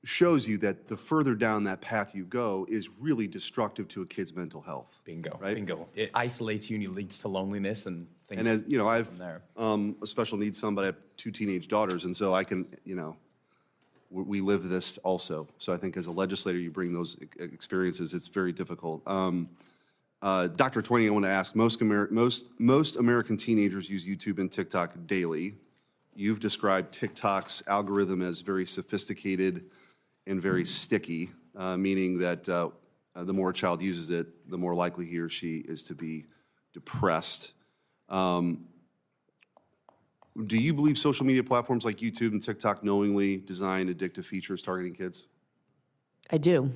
shows you that the further down that path you go is really destructive to a kid's mental health. Bingo, right? Bingo. It isolates you and it leads to loneliness and things. And as I have a special needs son, but I have 2 teenage daughters, and so I can, we live this also. So I think as a legislator, you bring those experiences. It's very difficult. Dr. Twenge, I want to ask, most American teenagers use YouTube and TikTok daily. You've described TikTok's algorithm as very sophisticated and very sticky, meaning that the more a child uses it, the more likely he or she is to be depressed. Do you believe social media platforms like YouTube and TikTok knowingly design addictive features targeting kids? I do.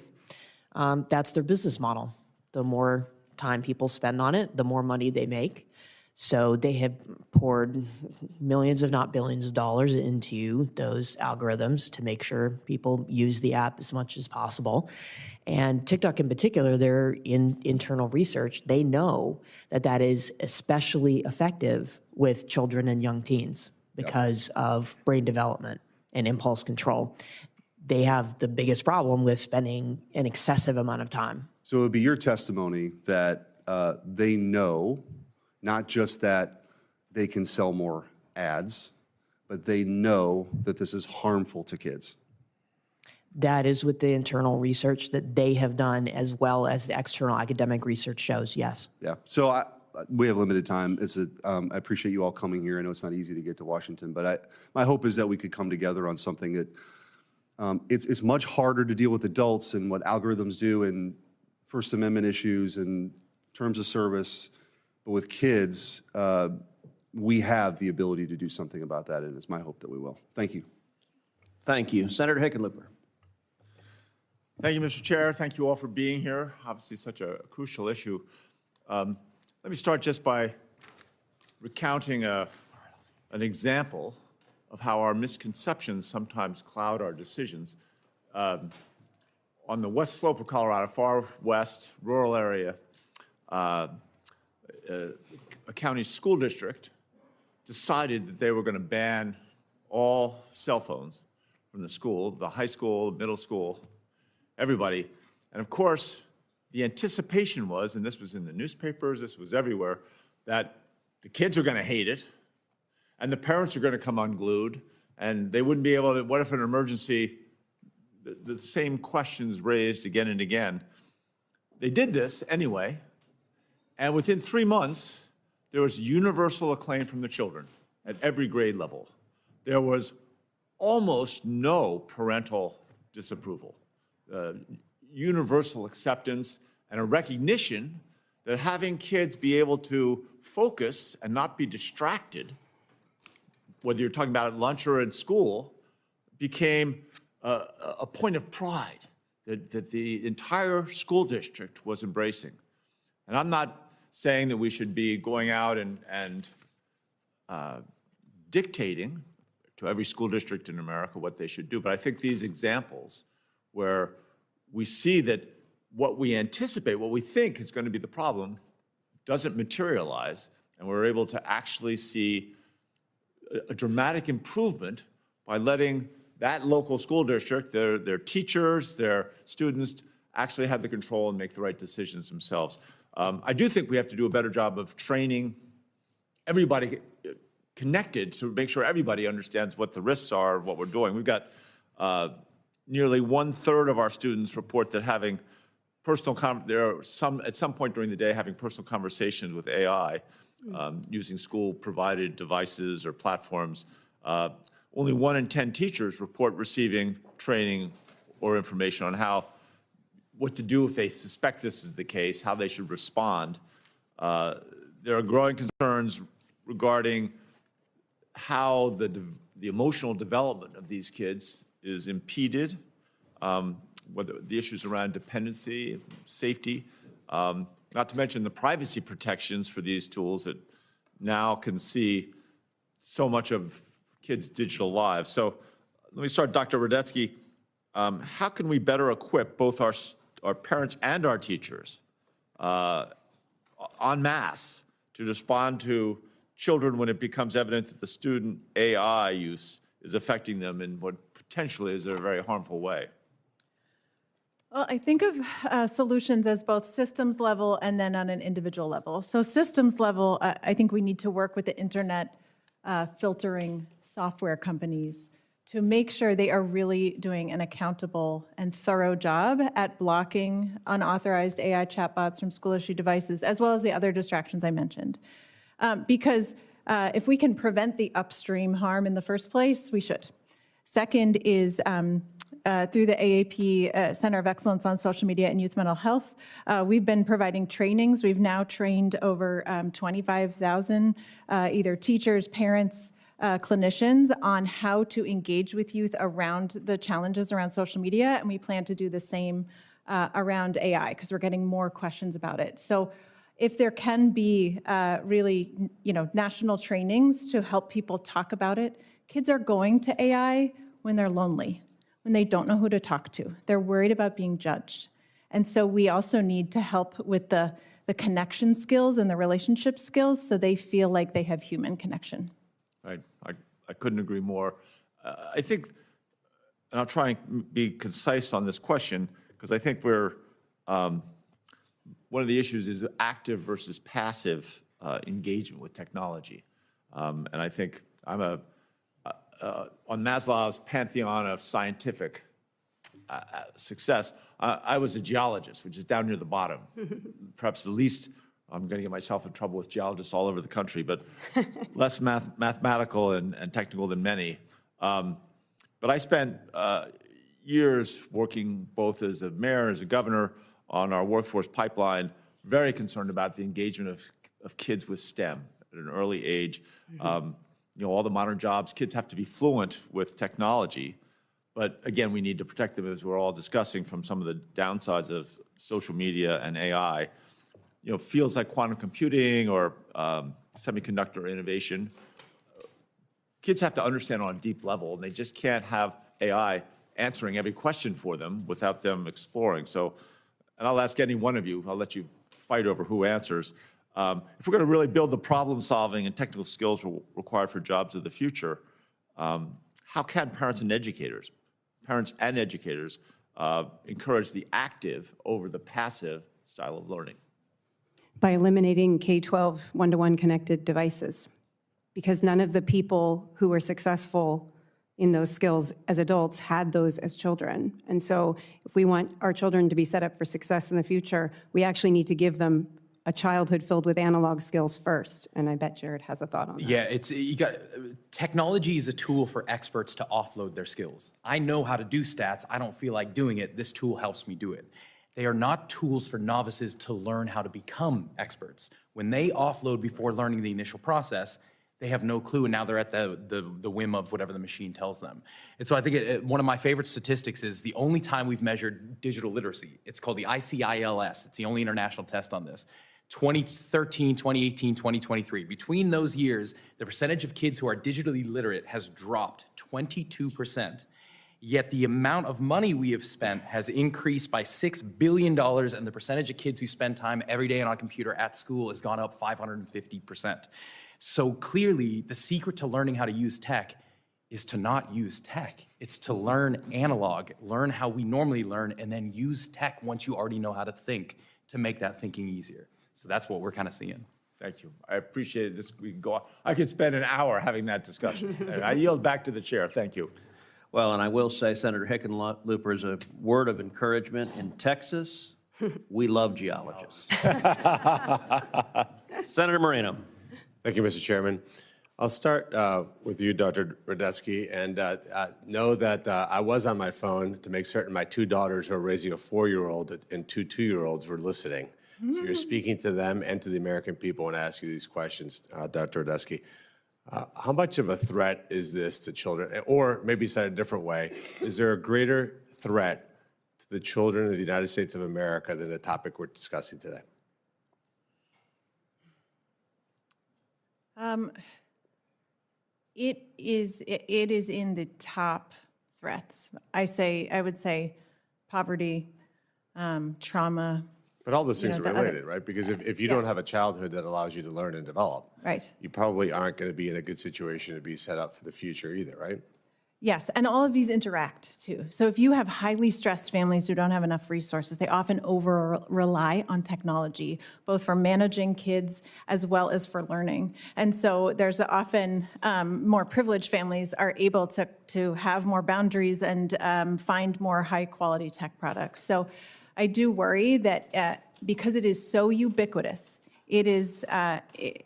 That's their business model. The more time people spend on it, the more money they make. So they have poured millions, if not billions of dollars into those algorithms to make sure people use the app as much as possible. And TikTok in particular, their internal research, they know that that is especially effective with children and young teens because of brain development and impulse control. They have the biggest problem with spending an excessive amount of time. So it would be your testimony that they know not just that they can sell more ads, but they know that this is harmful to kids. That is with the internal research that they have done, as well as the external academic research shows, yes. Yeah, so we have limited time. I appreciate you all coming here. I know it's not easy to get to Washington, but my hope is that we could come together on something that it's much harder to deal with adults and what algorithms do and First Amendment issues and terms of service. But with kids, we have the ability to do something about that, and it's my hope that we will. Thank you. Thank you. Senator Hickenlooper. Thank you, Mr. Chair. Thank you all for being here. Obviously, such a crucial issue. Let me start just by recounting an example of how our misconceptions sometimes cloud our decisions. On the west slope of Colorado, far west, rural area, a county school district decided that they were going to ban all cell phones from the school, the high school, middle school, everybody. And of course, the anticipation was, and this was in the newspapers, this was everywhere, that the kids are going to hate it, and the parents are going to come unglued, and they wouldn't be able to, what if an emergency, the same questions raised again and again. They did this anyway, and within 3 months, there was universal acclaim from the children at every grade level. There was almost no parental disapproval, universal acceptance, and a recognition that having kids be able to focus and not be distracted, whether you're talking about at lunch or at school, became a point of pride that the entire school district was embracing. And I'm not saying that we should be going out and dictating to every school district in America what they should do, but I think these examples where we see that what we anticipate, what we think is going to be the problem, doesn't materialize, and we're able to actually see a dramatic improvement by letting that local school district, their teachers, their students, actually have the control and make the right decisions themselves. I do think we have to do a better job of training everybody connected to make sure everybody understands what the risks are, what we're doing. We've got nearly 1/3 of our students report that having at some point during the day having personal conversations with AI using school-provided devices or platforms. Only 1 in 10 teachers report receiving training or information on what to do if they suspect this is the case, how they should respond. There are growing concerns regarding how the emotional development of these kids is impeded, whether the issues around dependency, safety, not to mention the privacy protections for these tools that now can see so much of kids' digital lives. So let me start, Dr. Radesky. How can we better equip both our parents and our teachers en masse to respond to children when it becomes evident that the student AI use is affecting them in what potentially is a very harmful way? Well, I think of solutions as both systems level and then on an individual level. So systems level, I think we need to work with the internet filtering software companies to make sure they are really doing an accountable and thorough job at blocking unauthorized AI chatbots from school-issued devices, as well as the other distractions I mentioned. Because if we can prevent the upstream harm in the first place, we should. Second is through the AAP Center of Excellence on Social Media and Youth Mental Health, we've been providing trainings. We've now trained over 25,000 either teachers, parents, clinicians on how to engage with youth around the challenges around social media, and we plan to do the same around AI because we're getting more questions about it. So if there can be really, national trainings to help people talk about it, kids are going to AI when they're lonely, when they don't know who to talk to. They're worried about being judged. And so we also need to help with the connection skills and the relationship skills so they feel like they have human connection. I couldn't agree more. I think, and I'll try and be concise on this question, because I think one of the issues is active versus passive engagement with technology. And I think I'm on Maslow's pantheon of scientific success, I was a geologist, which is down near the bottom. Perhaps the least, I'm going to get myself in trouble with geologists all over the country, but less mathematical and technical than many. But I spent years working both as a mayor, as a governor, on our workforce pipeline, very concerned about the engagement of kids with STEM at an early age. All the modern jobs, kids have to be fluent with technology. But again, we need to protect them, as we're all discussing, from some of the downsides of social media and AI. Fields like quantum computing or semiconductor innovation, kids have to understand on a deep level, and they just can't have AI answering every question for them without them exploring. So, and I'll ask any one of you, I'll let you fight over who answers. If we're going to really build the problem-solving and technical skills required for jobs of the future, how can parents and educators encourage the active over the passive style of learning? By eliminating K-12 one-to-one connected devices, because none of the people who were successful in those skills as adults had those as children. And so if we want our children to be set up for success in the future, we actually need to give them a childhood filled with analog skills first. And I bet Jared has a thought on that. Yeah, technology is a tool for experts to offload their skills. I know how to do stats. I don't feel like doing it. This tool helps me do it. They are not tools for novices to learn how to become experts. When they offload before learning the initial process, they have no clue, and now they're at the whim of whatever the machine tells them. And so I think one of my favorite statistics is the only time we've measured digital literacy. It's called the ICILS. It's the only international test on this. 2013, 2018, 2023. Between those years, the percentage of kids who are digitally literate has dropped 22%. Yet the amount of money we have spent has increased by $6 billion, and the percentage of kids who spend time every day on a computer at school has gone up 550%. So clearly, the secret to learning how to use tech is to not use tech. It's to learn analog, learn how we normally learn, and then use tech once you already know how to think to make that thinking easier. So that's what we're kind of seeing. Thank you. I appreciate this. We can go on. I could spend an hour having that discussion. I yield back to the chair. Thank you. Well, and I will say, Senator Hickenlooper, is a word of encouragement. In Texas, we love geologists. Senator Moreno. Thank you, Mr. Chairman. I'll start with you, Dr. Radesky, and know that I was on my phone to make certain my two daughters who are raising a 4-year-old and two 2-year-olds were listening. So you're speaking to them and to the American people when I ask you these questions, Dr. Radesky. How much of a threat is this to children? Or maybe said a different way, is there a greater threat to the children of the United States of America than the topic we're discussing today? It is in the top threats. I would say poverty, trauma. But all those things are related, right? Because if you don't have a childhood that allows you to learn and develop, right, you probably aren't going to be in a good situation to be set up for the future either, right? Yes, and all of these interact too. So if you have highly stressed families who don't have enough resources, they often over-rely on technology, both for managing kids as well as for learning. And so there's often more privileged families are able to have more boundaries and find more high-quality tech products. So I do worry that because it is so ubiquitous, it is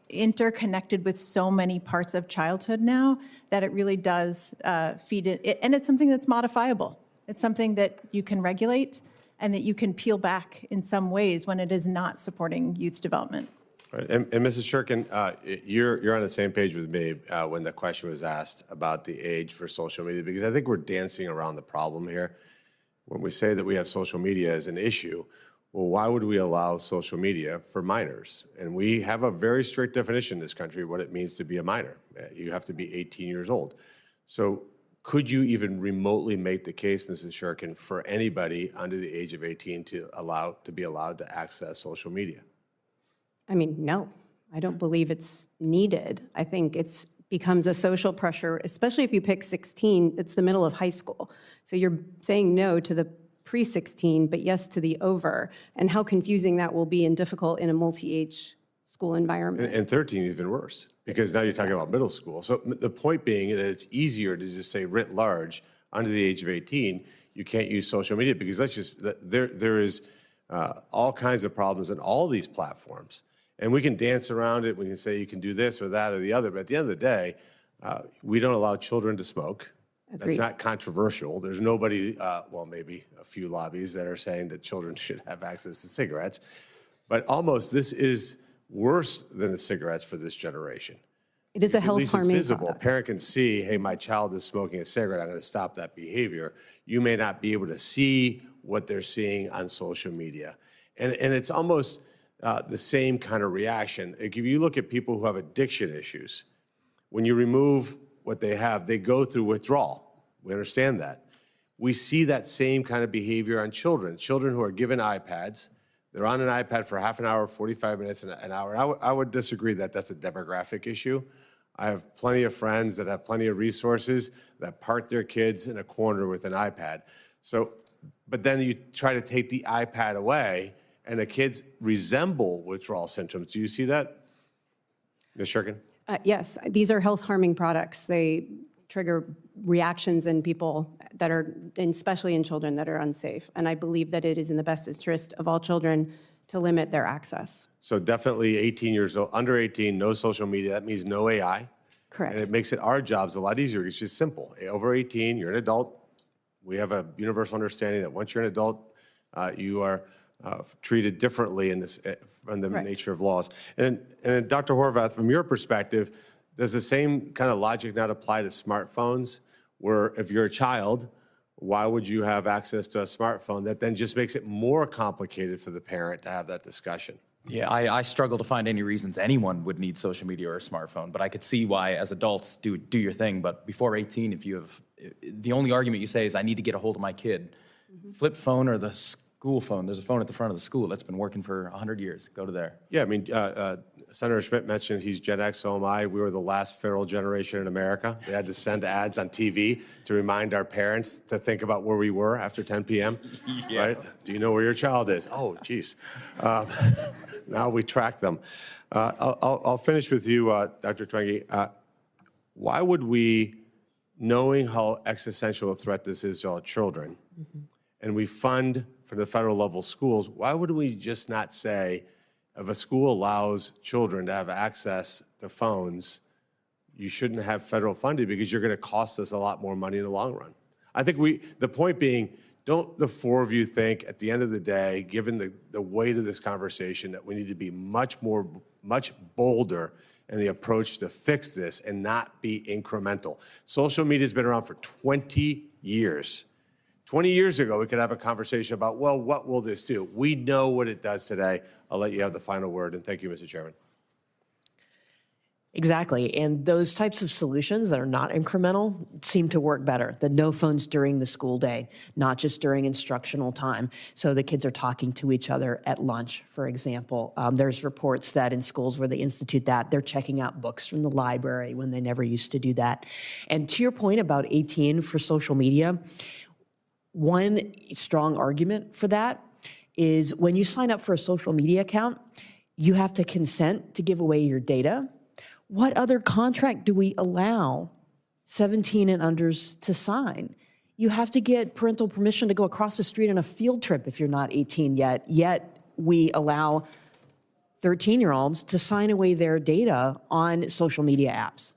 interconnected with so many parts of childhood now that it really does feed it. And it's something that's modifiable. It's something that you can regulate and that you can peel back in some ways when it is not supporting youth development. Right. And Mrs. Cherkin, you're on the same page with me when the question was asked about the age for social media, because I think we're dancing around the problem here. When we say that we have social media as an issue, well, why would we allow social media for minors? And we have a very strict definition in this country of what it means to be a minor. You have to be 18 years old. So could you even remotely make the case, Mrs. Cherkin, for anybody under the age of 18 to be allowed to access social media? I mean, no, I don't believe it's needed. I think it's becomes a social pressure, especially if you pick 16, it's the middle of high school. So you're saying no to the pre-16, but yes to the over, and how confusing that will be and difficult in a multi-age school environment. And 13 is even worse, because now you're talking about middle school. So the point being that it's easier to just say writ large, under the age of 18, you can't use social media, because there is all kinds of problems in all these platforms. And we can dance around it, we can say you can do this or that or the other, but at the end of the day, we don't allow children to smoke. Agreed. That's not controversial. There's nobody, well, maybe a few lobbies that are saying that children should have access to cigarettes. But almost this is worse than the cigarettes for this generation. It is a health harming At least it's visible. A product. parent can see, hey, my child is smoking a cigarette, I'm going to stop that behavior. You may not be able to see what they're seeing on social media. And it's almost the same kind of reaction. Like if you look at people who have addiction issues, when you remove what they have, they go through withdrawal. We understand that. We see that same kind of behavior on children who are given iPads. They're on an iPad for half an hour, 45 minutes, an hour. I would disagree that that's a demographic issue. I have plenty of friends that have plenty of resources that park their kids in a corner with an iPad. So, but then you try to take the iPad away, and the kids resemble withdrawal symptoms. Do you see that, Ms. Cherkin? Yes, these are health harming products. They trigger reactions in people that are, and especially in children that are unsafe. And I believe that it is in the best interest of all children to limit their access. So definitely 18 years old, under 18, no social media. That means no AI. Correct. And it makes our jobs a lot easier. It's just simple. Over 18, you're an adult. We have a universal understanding that once you're an adult, you are treated differently in this, from the nature of laws. And Dr. Horvath, from your perspective, does the same kind of logic not apply to smartphones, where if you're a child, why would you have access to a smartphone that then just makes it more complicated for the parent to have that discussion? Yeah, I struggle to find any reasons anyone would need social media or a smartphone, but I could see why as adults do your thing. But before 18, if you have, the only argument you say is I need to get a hold of my kid, flip phone or the school phone. There's a phone at the front of the school that's been working for 100 years. Go to there. Yeah, I mean, Senator Schmidt mentioned he's Gen X, so am I. We were the last feral generation in America. They had to send ads on TV to remind our parents to think about where we were after 10 p.m., right? Do you know where your child is? Oh, geez. Now we track them. I'll finish with you, Dr. Twenge. Why would we, knowing how existential a threat this is to our children, and we fund from the federal level schools, why would we just not say, if a school allows children to have access to phones, you shouldn't have federal funding because you're going to cost us a lot more money in the long run? I think the point being, don't the four of you think at the end of the day, given the weight of this conversation, that we need to be much bolder in the approach to fix this and not be incremental? Social media has been around for 20 years. 20 years ago, we could have a conversation about, well, what will this do? We know what it does today. I'll let you have the final word, and thank you, Mr. Chairman. Exactly. And those types of solutions that are not incremental seem to work better. The no phones during the school day, not just during instructional time. So the kids are talking to each other at lunch, for example. There's reports that in schools where they institute that, they're checking out books from the library when they never used to do that. And to your point about 18 for social media, one strong argument for that is when you sign up for a social media account, you have to consent to give away your data. What other contract do we allow 17 and unders to sign? You have to get parental permission to go across the street on a field trip if you're not 18 yet we allow 13-year-olds to sign away their data on social media apps.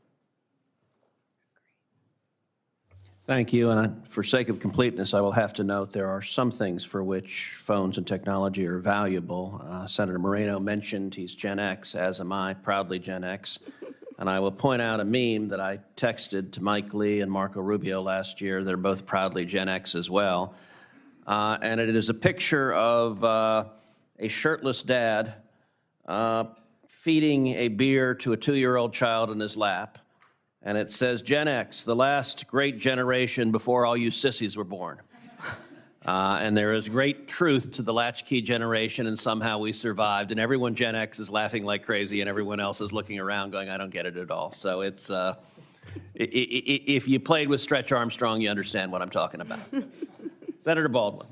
Thank you. And for sake of completeness, I will have to note there are some things for which phones and technology are valuable. Senator Moreno mentioned he's Gen X, as am I, proudly Gen X. And I will point out a meme that I texted to Mike Lee and Marco Rubio last year. They're both proudly Gen X as well. And it is a picture of a shirtless dad feeding a beer to a 2-year-old child in his lap. And it says, Gen X, the last great generation before all you sissies were born. And there is great truth to the latchkey generation, and somehow we survived. And everyone Gen X is laughing like crazy, and everyone else is looking around going, I don't get it at all. So it's, if you played with Stretch Armstrong, you understand what I'm talking about. Senator Baldwin.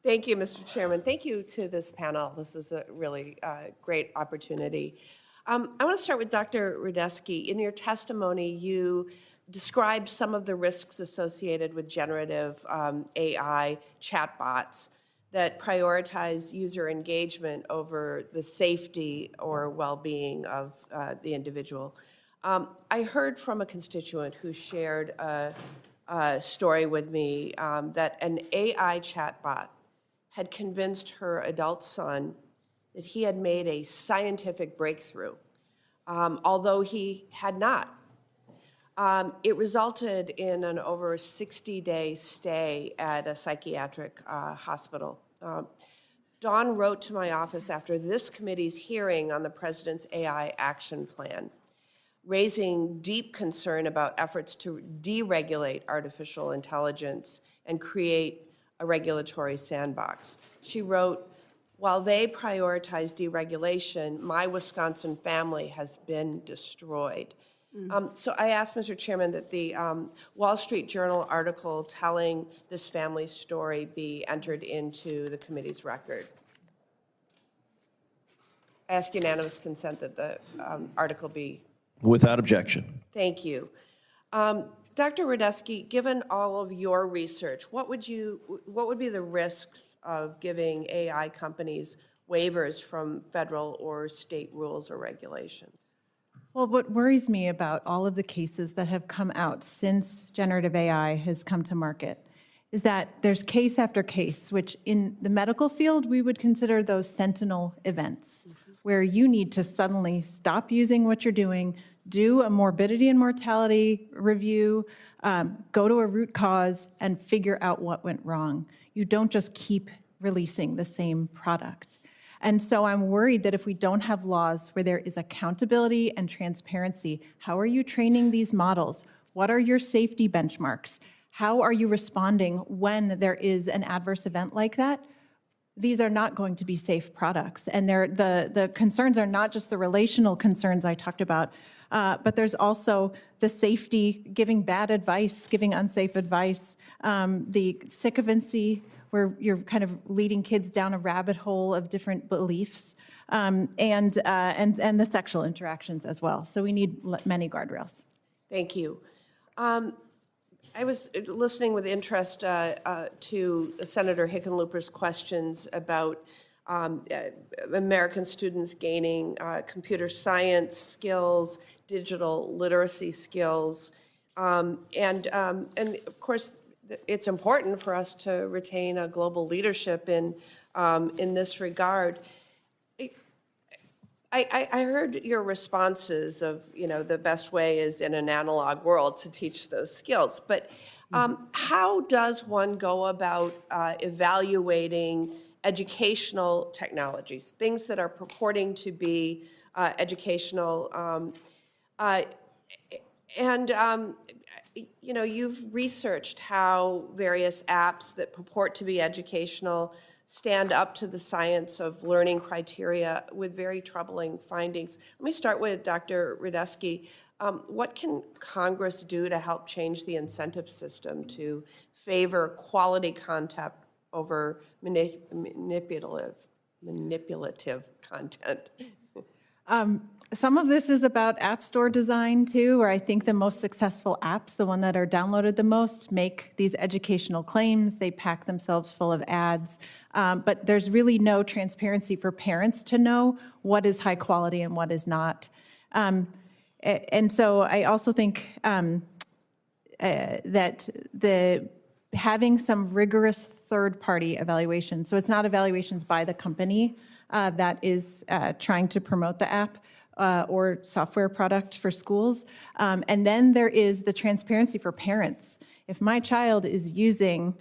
Thank you, Mr. Chairman. Thank you to this panel. This is a really great opportunity. I want to start with Dr. Radesky. In your testimony, you described some of the risks associated with generative AI chatbots that prioritize user engagement over the safety or well-being of the individual. I heard from a constituent who shared a story with me that an AI chatbot had convinced her adult son that he had made a scientific breakthrough, although he had not. It resulted in an over 60-day stay at a psychiatric hospital. Dawn wrote to my office after this committee's hearing on the President's AI Action Plan, raising deep concern about efforts to deregulate artificial intelligence and create a regulatory sandbox. She wrote, while they prioritize deregulation, my Wisconsin family has been destroyed. So I asked Mr. Chairman that the Wall Street Journal article telling this family's story be entered into the committee's record. I ask unanimous consent that the article be. Without objection. Thank you. Dr. Radesky, given all of your research, what would be the risks of giving AI companies waivers from federal or state rules or regulations? Well, what worries me about all of the cases that have come out since generative AI has come to market is that there's case after case, which in the medical field, we would consider those sentinel events, where you need to suddenly stop using what you're doing, do a morbidity and mortality review, go to a root cause, and figure out what went wrong. You don't just keep releasing the same product. And so I'm worried that if we don't have laws where there is accountability and transparency, how are you training these models? What are your safety benchmarks? How are you responding when there is an adverse event like that? These are not going to be safe products. And the concerns are not just the relational concerns I talked about, but there's also the safety, giving bad advice, giving unsafe advice, the sycophancy, where you're kind of leading kids down a rabbit hole of different beliefs, and the sexual interactions as well. So we need many guardrails. Thank you. I was listening with interest to Senator Hickenlooper's questions about American students gaining computer science skills, digital literacy skills, and of course, it's important for us to retain a global leadership in this regard. I heard your responses of, the best way is in an analog world to teach those skills, but how does one go about evaluating educational technologies, things that are purporting to be educational You know, you've researched how various apps that purport to be educational stand up to the science of learning criteria with very troubling findings. Let me start with Dr. Radesky. What can Congress do to help change the incentive system to favor quality content over manipulative content? Some of this is about App Store design too, where I think the most successful apps, the one that are downloaded the most, make these educational claims. They pack themselves full of ads, but there's really no transparency for parents to know what is high quality and what is not. And so I also think that having some rigorous third-party evaluation, so it's not evaluations by the company that is trying to promote the app or software product for schools. And then there is the transparency for parents. If my child is using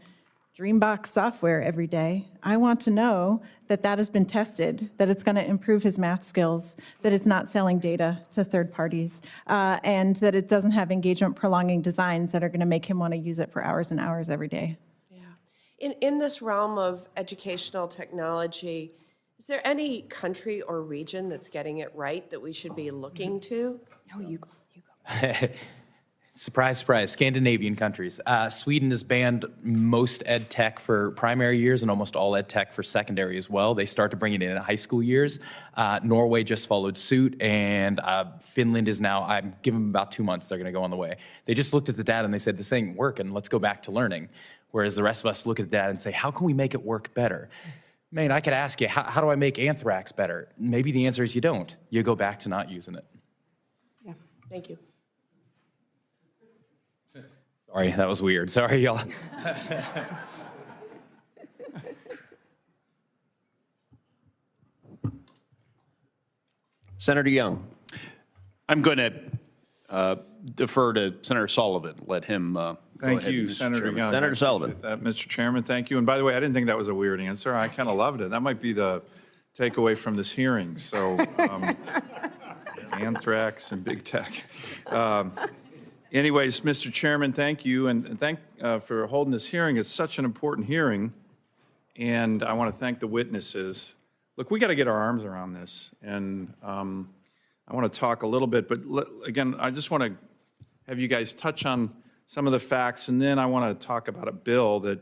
Dreambox software every day, I want to know that that has been tested, that it's going to improve his math skills, that it's not selling data to third parties, and that it doesn't have engagement-prolonging designs that are going to make him want to use it for hours and hours every day. Yeah. In this realm of educational technology, is there any country or region that's getting it right that we should be looking to? No, you go. Surprise, surprise, Scandinavian countries. Sweden has banned most ed tech for primary years and almost all ed tech for secondary as well. They start to bring it in at high school years. Norway just followed suit, and Finland is now, I'm giving them about 2 months, they're gonna go on the way. They just looked at the data and they said, this ain't working, let's go back to learning. Whereas the rest of us look at the data and say, how can we make it work better? Man, I could ask you, how do I make anthrax better? Maybe the answer is you don't. You go back to not using it. Yeah, thank you. Sorry, that was weird. Sorry, y'all. Senator Young. I'm going to defer to Senator Sullivan. Let him go Thank ahead, you, Mr. Senator Chairman. Young. Senator Sullivan. Mr. Chairman, thank you. And by the way, I didn't think that was a weird answer. I kind of loved it. That might be the takeaway from this hearing. So anthrax and big tech. Anyways, Mr. Chairman, thank you. And thank for holding this hearing. It's such an important hearing. And I want to thank the witnesses. Look, we got to get our arms around this. And I want to talk a little bit. But again, I just want to have you guys touch on some of the facts. And then I want to talk about a bill that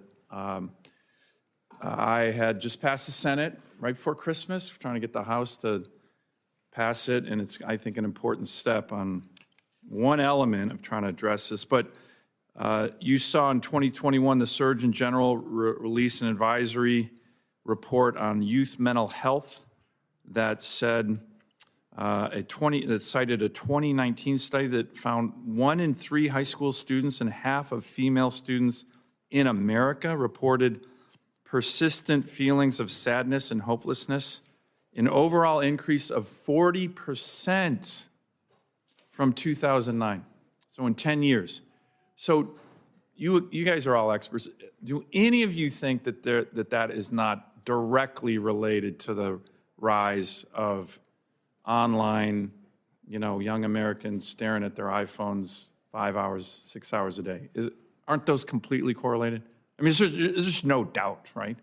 I had just passed the Senate right before Christmas. We're trying to get the House to pass it. And it's, I think, an important step on one element of trying to address this. But you saw in 2021, the Surgeon General released an advisory report on youth mental health that said, that cited a 2019 study that found 1 in 3 high school students and half of female students in America reported persistent feelings of sadness and hopelessness, an overall increase of 40% from 2009, so in 10 years. So you guys are all experts. Do any of you think that that is not directly related to the rise of online, young Americans staring at their iPhones 5 hours, 6 hours a day? Aren't those completely correlated? I mean, there's just no doubt, right?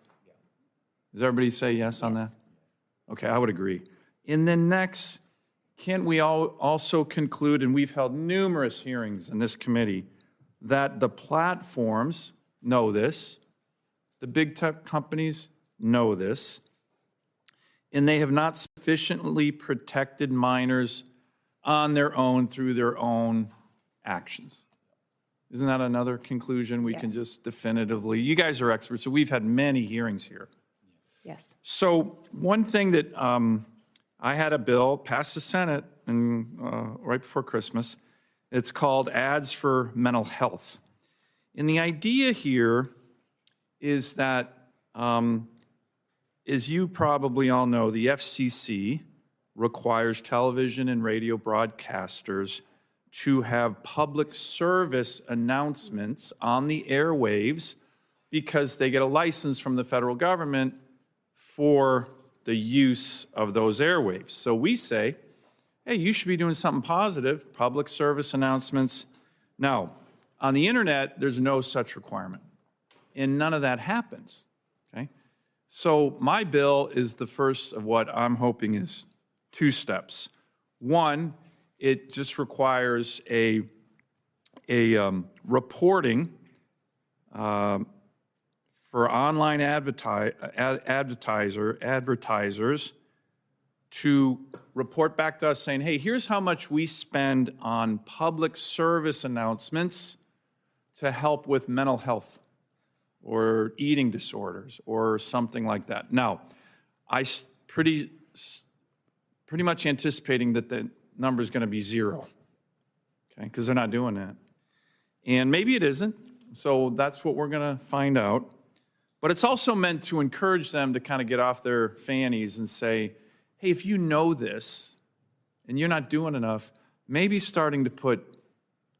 Does everybody say yes on that? Okay, I would agree. And then next, can't we also conclude, and we've held numerous hearings in this committee, that the platforms know this, the big tech companies know this, and they have not sufficiently protected minors on their own through their own actions. Isn't that another conclusion we can just definitively, you guys are experts, so we've had many hearings here. Yes. So one thing that I had a bill pass the Senate right before Christmas. It's called Ads for Mental Health. And the idea here is that, as you probably all know, the FCC requires television and radio broadcasters to have public service announcements on the airwaves because they get a license from the federal government for the use of those airwaves. So we say, hey, you should be doing something positive, public service announcements. Now, on the internet, there's no such requirement, and none of that happens, okay? So my bill is the first of what I'm hoping is 2 steps. One, it just requires a reporting for online advertisers to report back to us saying, hey, here's how much we spend on public service announcements to help with mental health or eating disorders or something like that. Now, pretty much anticipating that the number is going to be 0, okay, because they're not doing that. And maybe it isn't, so that's what we're going to find out. But it's also meant to encourage them to kind of get off their fannies and say, hey, if you know this and you're not doing enough, maybe starting to put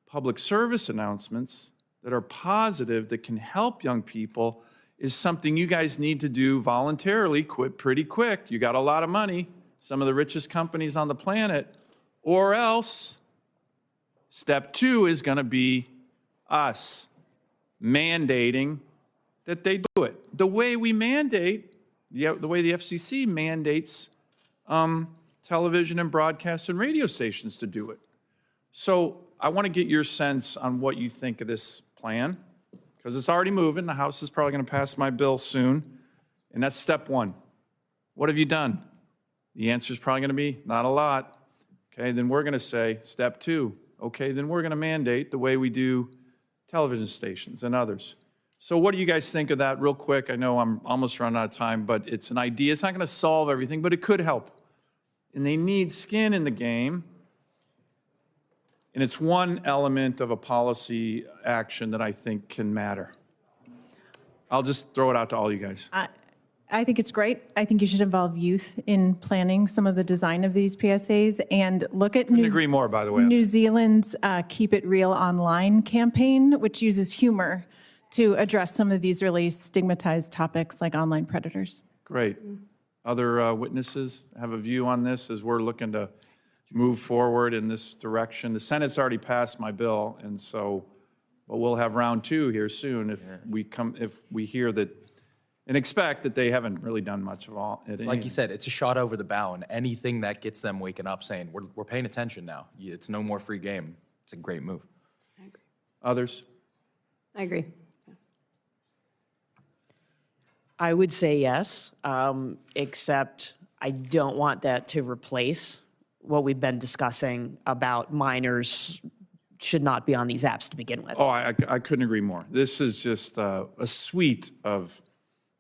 public service announcements that are positive, that can help young people, is something you guys need to do voluntarily, quit pretty quick. You got a lot of money, some of the richest companies on the planet, or else step 2 is going to be us mandating that they do it. The way we mandate, the way the FCC mandates television and broadcast and radio stations to do it. So I want to get your sense on what you think of this plan, because it's already moving. The House is probably going to pass my bill soon, and that's step 1. What have you done? The answer is probably going to be not a lot. Okay, then we're going to say step 2. Okay, then we're going to mandate the way we do television stations and others. So what do you guys think of that real quick? I know I'm almost running out of time, but it's an idea. It's not going to solve everything, but it could help. And they need skin in the game. And it's one element of a policy action that I think can matter. I'll just throw it out to all you guys. I think it's great. I think you should involve youth in planning some of the design of these PSAs and look at Couldn't agree more, by the way. New Zealand's Keep It Real Online campaign, which uses humor to address some of these really stigmatized topics like online predators. Great. Other witnesses have a view on this as we're looking to move forward in this direction. The Senate's already passed my bill, and so but we'll have round 2 here soon if we hear that and expect that they haven't really done much of all. Like you said, it's a shot over the bow, and anything that gets them waking up saying, we're paying attention now. It's no more free game. It's a great move. I agree. Others? I agree. I would say yes, except I don't want that to replace what we've been discussing about minors should not be on these apps to begin with. Oh, I couldn't agree more. This is just a suite of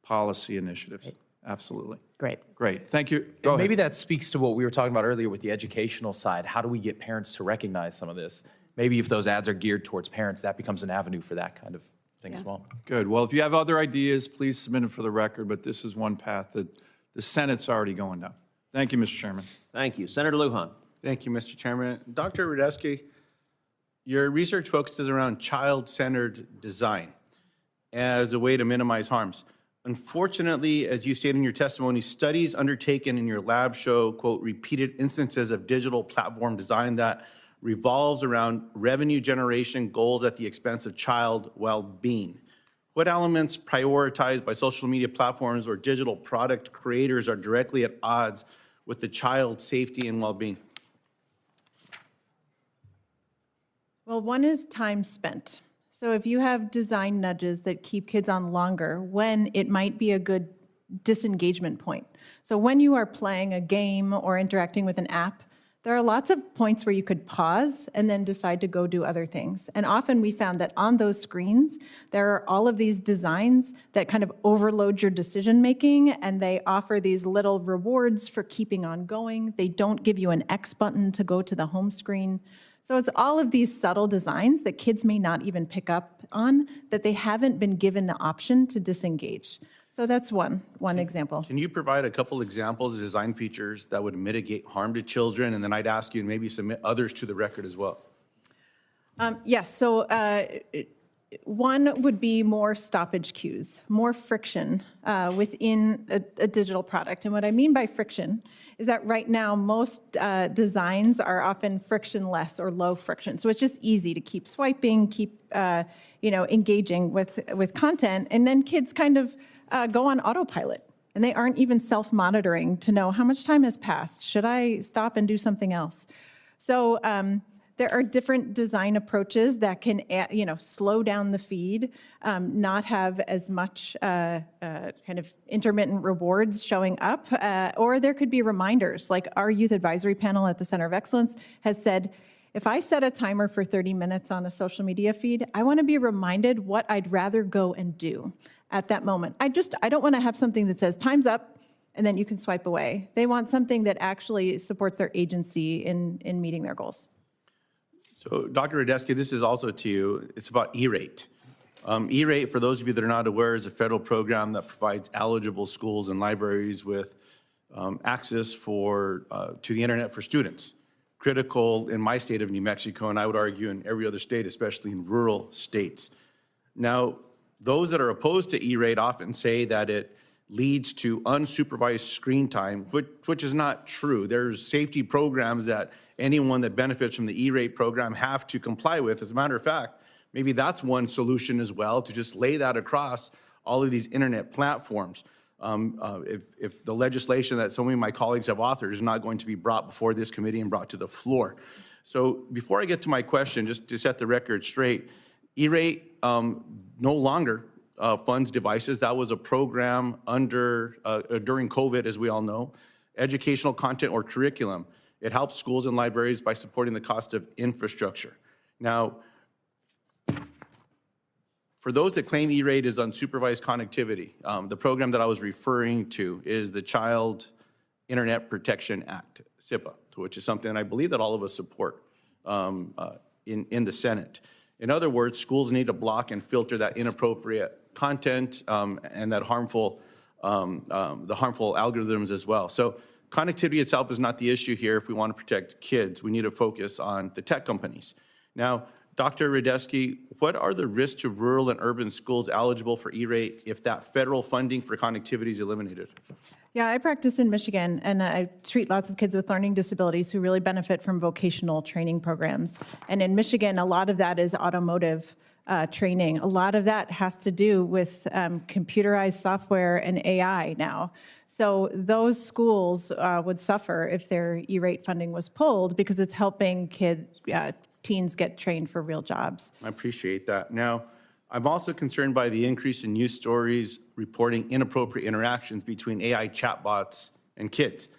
policy initiatives. Absolutely. Great. Great. Thank you. And maybe that speaks to what we were talking about earlier with the educational side. How do we get parents to recognize some of this? Maybe if those ads are geared towards parents, that becomes an avenue for that kind of thing as well. Good. Well, if you have other ideas, please submit them for the record, but this is one path that the Senate's already going down. Thank you, Mr. Chairman. Thank you. Senator Lujan. Thank you, Mr. Chairman. Dr. Radesky, your research focuses around child-centered design as a way to minimize harms. Unfortunately, as you stated in your testimony, studies undertaken in your lab show, quote, repeated instances of digital platform design that revolves around revenue generation goals at the expense of child well-being. What elements prioritized by social media platforms or digital product creators are directly at odds with the child's safety and well-being? Well, one is time spent. So if you have design nudges that keep kids on longer, when it might be a good disengagement point. So when you are playing a game or interacting with an app, there are lots of points where you could pause and then decide to go do other things. And often we found that on those screens, there are all of these designs that kind of overload your decision making, and they offer these little rewards for keeping on going. They don't give you an X button to go to the home screen. So it's all of these subtle designs that kids may not even pick up on, that they haven't been given the option to disengage. So that's one example. Can you provide a couple examples of design features that would mitigate harm to children? And then I'd ask you to maybe submit others to the record as well. Yes, so one would be more stoppage cues, more friction within a digital product. And what I mean by friction is that right now most designs are often frictionless or low friction. So it's just easy to keep swiping, keep engaging with content, and then kids kind of go on autopilot. And they aren't even self-monitoring to know how much time has passed. Should I stop and do something else? So there are different design approaches that can, slow down the feed, not have as much kind of intermittent rewards showing up, or there could be reminders. Like our youth advisory panel at the Center of Excellence has said, if I set a timer for 30 minutes on a social media feed, I want to be reminded what I'd rather go and do at that moment. I don't want to have something that says time's up and then you can swipe away. They want something that actually supports their agency in meeting their goals. So Dr. Radesky, this is also to you. It's about E-rate. E-rate, for those of you that are not aware, is a federal program that provides eligible schools and libraries with access to the internet for students. Critical in my state of New Mexico, and I would argue in every other state, especially in rural states. Now, those that are opposed to E-rate often say that it leads to unsupervised screen time, which is not true. There's safety programs that anyone that benefits from the E-rate program have to comply with. As a matter of fact, maybe that's one solution as well, to just lay that across all of these internet platforms. If the legislation that so many of my colleagues have authored is not going to be brought before this committee and brought to the floor. So before I get to my question, just to set the record straight, E-rate no longer funds devices. That was a program during COVID, as we all know, educational content or curriculum. It helps schools and libraries by supporting the cost of infrastructure. Now, for those that claim E-rate is unsupervised connectivity, the program that I was referring to is the Child Internet Protection Act, CIPA, which is something I believe that all of us support in the Senate. In other words, schools need to block and filter that inappropriate content and that the harmful algorithms as well. So connectivity itself is not the issue here. If we want to protect kids, we need to focus on the tech companies. Now, Dr. Radesky, what are the risks to rural and urban schools eligible for E-rate if that federal funding for connectivity is eliminated? Yeah, I practice in Michigan, and I treat lots of kids with learning disabilities who really benefit from vocational training programs. And in Michigan, a lot of that is automotive training. A lot of that has to do with computerized software and AI now. So those schools would suffer if their E-rate funding was pulled because it's helping teens get trained for real jobs. I appreciate that. Now, I'm also concerned by the increase in news stories reporting inappropriate interactions between AI chatbots and kids.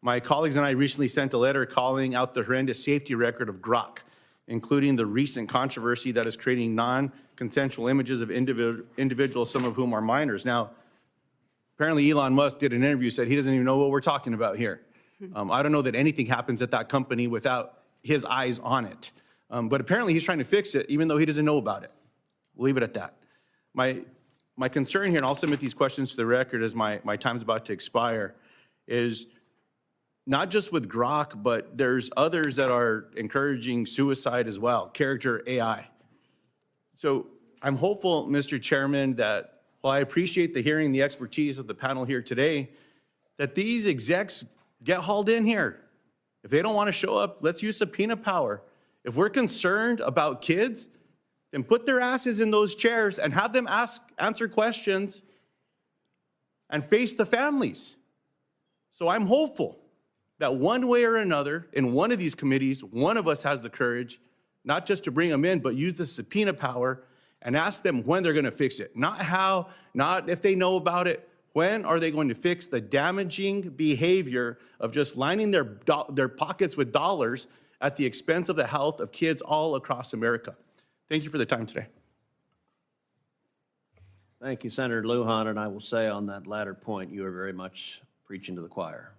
My colleagues and I recently sent a letter calling out the horrendous safety record of Grok, including the recent controversy that is creating non-consensual images of individuals, some of whom are minors. Now, apparently Elon Musk did an interview, said he doesn't even know what we're talking about here. I don't know that anything happens at that company without his eyes on it. But apparently he's trying to fix it, even though he doesn't know about it. We'll leave it at that. My concern here, and I'll submit these questions to the record as my time's about to expire, is not just with Grok, but there's others that are encouraging suicide as well, character AI. So I'm hopeful, Mr. Chairman, that while I appreciate the hearing, the expertise of the panel here today, that these execs get hauled in here. If they don't want to show up, let's use subpoena power. If we're concerned about kids, then put their asses in those chairs and have them answer questions and face the families. So I'm hopeful that one way or another, in one of these committees, one of us has the courage, not just to bring them in, but use the subpoena power and ask them when they're going to fix it. Not how, not if they know about it. When are they going to fix the damaging behavior of just lining their pockets with dollars at the expense of the health of kids all across America? Thank you for the time today. Thank you, Senator Lujan, and I will say on that latter point, you are very much preaching to the choir.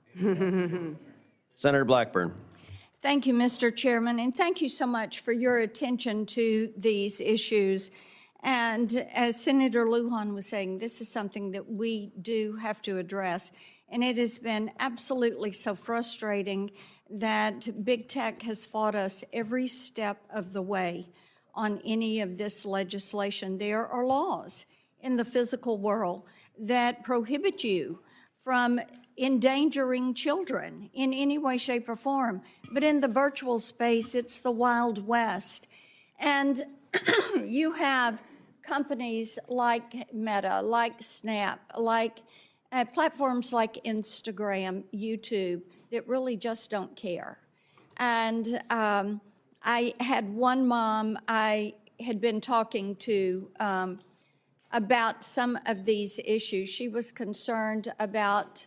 Senator Blackburn. Thank you, Mr. Chairman, and thank you so much for your attention to these issues. And as Senator Lujan was saying, this is something that we do have to address. And it has been absolutely so frustrating that big tech has fought us every step of the way on any of this legislation. There are laws in the physical world that prohibit you from endangering children in any way, shape, or form. But in the virtual space, it's the Wild West. And you have companies like Meta, like Snap, like platforms like Instagram, YouTube, that really just don't care. And I had one mom I had been talking to about some of these issues. She was concerned about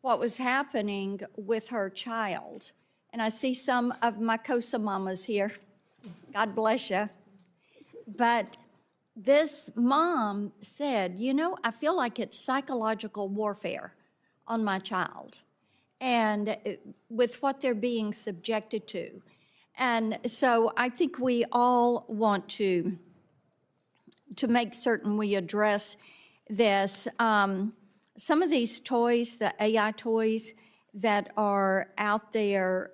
what was happening with her child. And I see some of my COSA mamas here. God bless you. But this mom said, you know, I feel like it's psychological warfare on my child and with what they're being subjected to. And so I think we all want to make certain we address this. Some of these toys, the AI toys that are out there,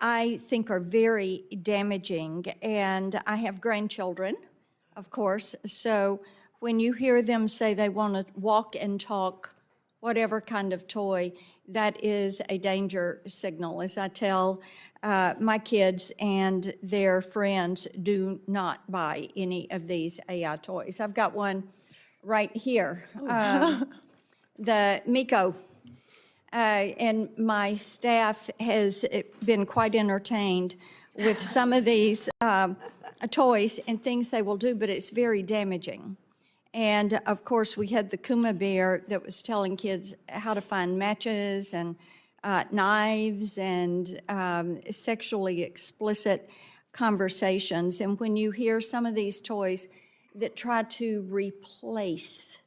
I think are very damaging. And I have grandchildren, of course, so when you hear them say they want to walk and talk, whatever kind of toy, that is a danger signal. As I tell my kids and their friends, do not buy any of these AI toys. I've got one right here, the Miko. And my staff has been quite entertained with some of these toys and things they will do, but it's very damaging. And of course, we had the Kuma bear that was telling kids how to find matches and knives and sexually explicit conversations. And when you hear some of these toys that try to replace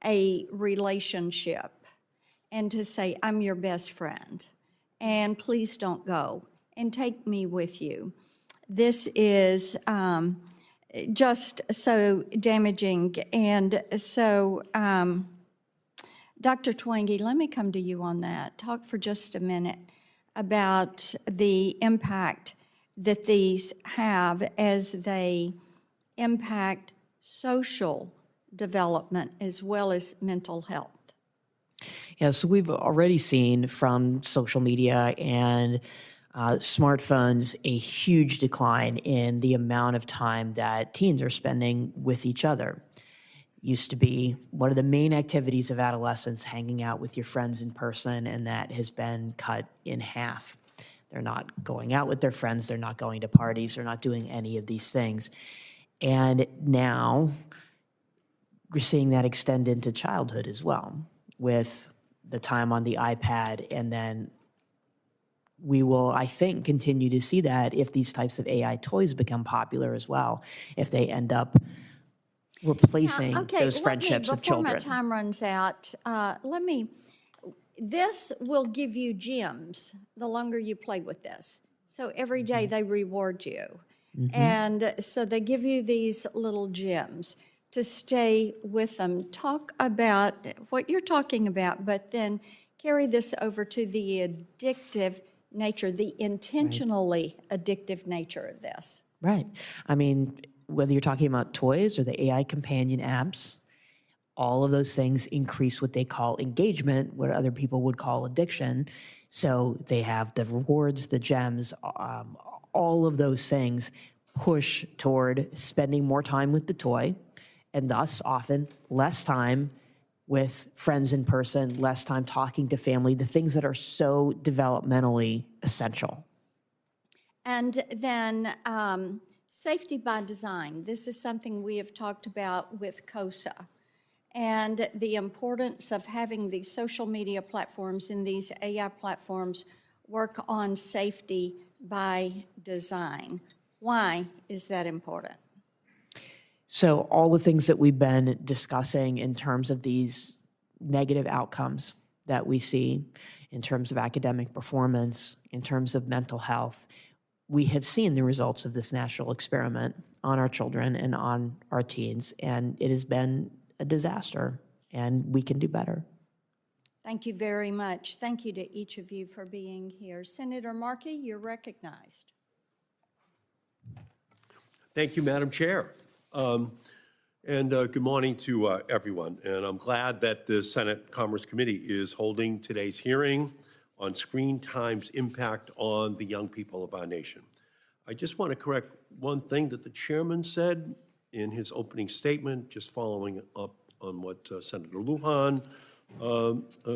a relationship and to say, I'm your best friend, and please don't go, and take me with you. This is just so damaging. And so, Dr. Twenge, let me come to you on that. Talk for just a minute about the impact that these have as they impact social development as well as mental health. Yeah, so we've already seen from social media and smartphones a huge decline in the amount of time that teens are spending with each other. Used to be one of the main activities of adolescence, hanging out with your friends in person, and that has been cut in half. They're not going out with their friends, they're not going to parties, they're not doing any of these things. And now we're seeing that extend into childhood as well, with the time on the iPad, and then we will, I think, continue to see that if these types of AI toys become popular as well, if they end up replacing those friendships of children. Before my time runs out, this will give you gems the longer you play with this. So every day they reward you. And so they give you these little gems to stay with them. Talk about what you're talking about, but then carry this over to the addictive nature, the intentionally addictive nature of this. Right. I mean, whether you're talking about toys or the AI companion apps, all of those things increase what they call engagement, what other people would call addiction. So they have the rewards, the gems, all of those things push toward spending more time with the toy, and thus often less time with friends in person, less time talking to family, the things that are so developmentally essential. And then safety by design. This is something we have talked about with COSA, and the importance of having these social media platforms and these AI platforms work on safety by design. Why is that important? So all the things that we've been discussing in terms of these negative outcomes that we see in terms of academic performance, in terms of mental health, we have seen the results of this national experiment on our children and on our teens, and it has been a disaster, and we can do better. Thank you very much. Thank you to each of you for being here. Senator Markey, you're recognized. Thank you, Madam Chair. Good morning to everyone. And I'm glad that the Senate Commerce Committee is holding today's hearing on screen time's impact on the young people of our nation. I just want to correct one thing that the chairman said in his opening statement, just following up on what Senator Lujan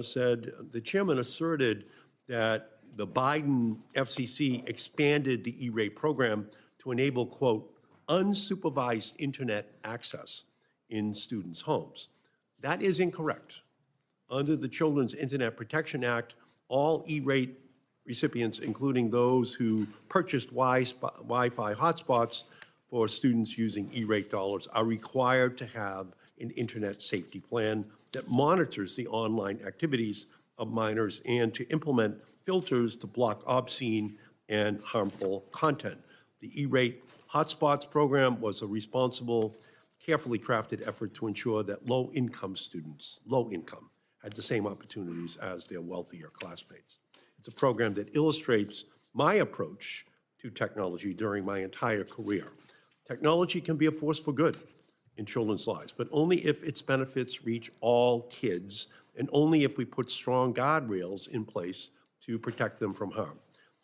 said. The chairman asserted that the Biden FCC expanded the E-rate program to enable, quote, unsupervised internet access in students' homes. That is incorrect. Under the Children's Internet Protection Act, all E-rate recipients, including those who purchased Wi-Fi hotspots for students using E-rate dollars, are required to have an internet safety plan that monitors the online activities of minors and to implement filters to block obscene and harmful content. The E-rate hotspots program was a responsible, carefully crafted effort to ensure that low-income students, had the same opportunities as their wealthier classmates. It's a program that illustrates my approach to technology during my entire career. Technology can be a force for good in children's lives, but only if its benefits reach all kids and only if we put strong guardrails in place to protect them from harm.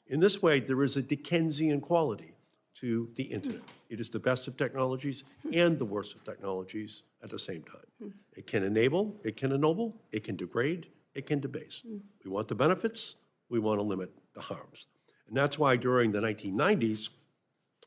In this way, there is a Dickensian quality to the internet. It is the best of technologies and the worst of technologies at the same time. It can enable, it can ennoble, it can degrade, it can debase. We want the benefits, we want to limit the harms. And that's why during the 1990s,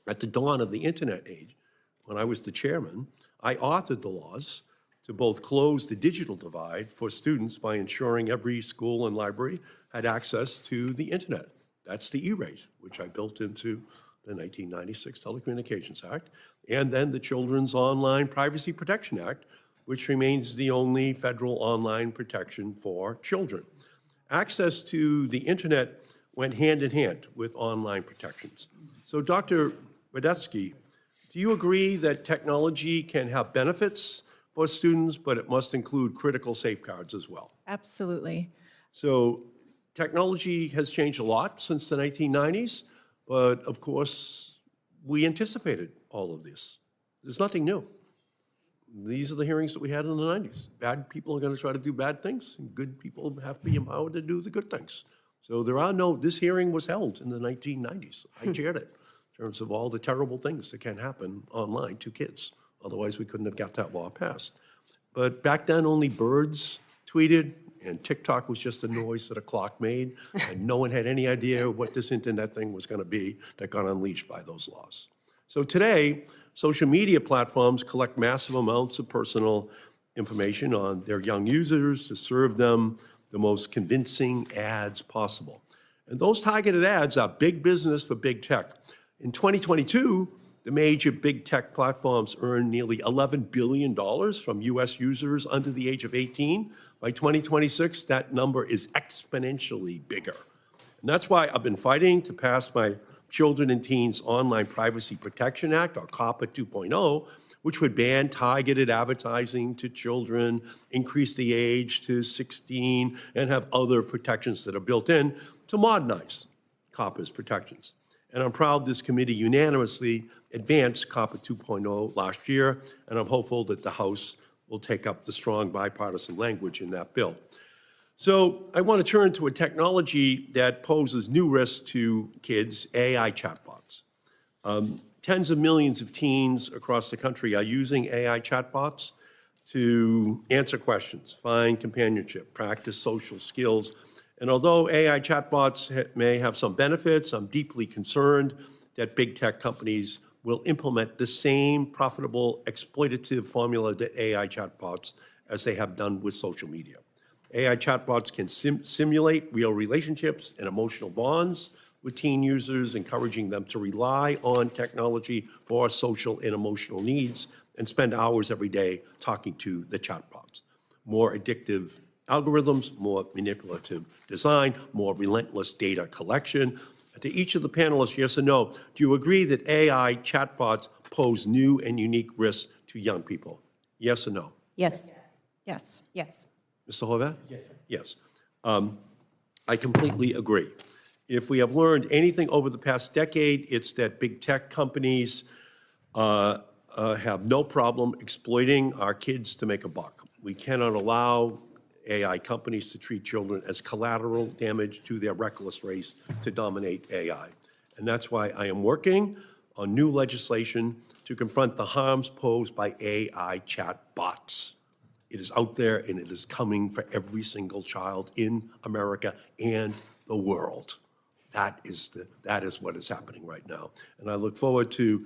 at the dawn of the internet age, when I was the chairman, I authored the laws to both close the digital divide for students by ensuring every school and library had access to the internet. That's the E-rate, which I built into the 1996 Telecommunications Act, and then the Children's Online Privacy Protection Act, which remains the only federal online protection for children. Access to the internet went hand in hand with online protections. So Dr. Radesky, do you agree that technology can have benefits for students, but it must include critical safeguards as well? Absolutely. So technology has changed a lot since the 1990s, but of course, we anticipated all of this. There's nothing new. These are the hearings that we had in the 90s. Bad people are going to try to do bad things, and good people have to be empowered to do the good things. So this hearing was held in the 1990s. I chaired it in terms of all the terrible things that can happen online to kids. Otherwise, we couldn't have got that law passed. But back then, only birds tweeted, and TikTok was just a noise that a clock made, and no one had any idea what this internet thing was going to be that got unleashed by those laws. So today, social media platforms collect massive amounts of personal information on their young users to serve them the most convincing ads possible. And those targeted ads are big business for big tech. In 2022, the major big tech platforms earned nearly $11 billion from US users under the age of 18. By 2026, that number is exponentially bigger. And that's why I've been fighting to pass my Children and Teens Online Privacy Protection Act, or COPPA 2.0, which would ban targeted advertising to children, increase the age to 16, and have other protections that are built in to modernize COPPA's protections. And I'm proud this committee unanimously advanced COPPA 2.0 last year, and I'm hopeful that the House will take up the strong bipartisan language in that bill. So I want to turn to a technology that poses new risks to kids, AI chatbots. Tens of millions of teens across the country are using AI chatbots to answer questions, find companionship, practice social skills. And although AI chatbots may have some benefits, I'm deeply concerned that big tech companies will implement the same profitable exploitative formula to AI chatbots as they have done with social media. AI chatbots can simulate real relationships and emotional bonds with teen users, encouraging them to rely on technology for social and emotional needs and spend hours every day talking to the chatbots. More addictive algorithms, more manipulative design, more relentless data collection. To each of the panelists, yes or no, do you agree that AI chatbots pose new and unique risks to young people? Yes or no? Yes. Yes. Yes. Mr. Horvath? Yes, sir. Yes. I completely agree. If we have learned anything over the past decade, it's that big tech companies have no problem exploiting our kids to make a buck. We cannot allow AI companies to treat children as collateral damage to their reckless race to dominate AI. And that's why I am working on new legislation to confront the harms posed by AI chat bots. It is out there and it is coming for every single child in America and the world. That is what is happening right now. And I look forward to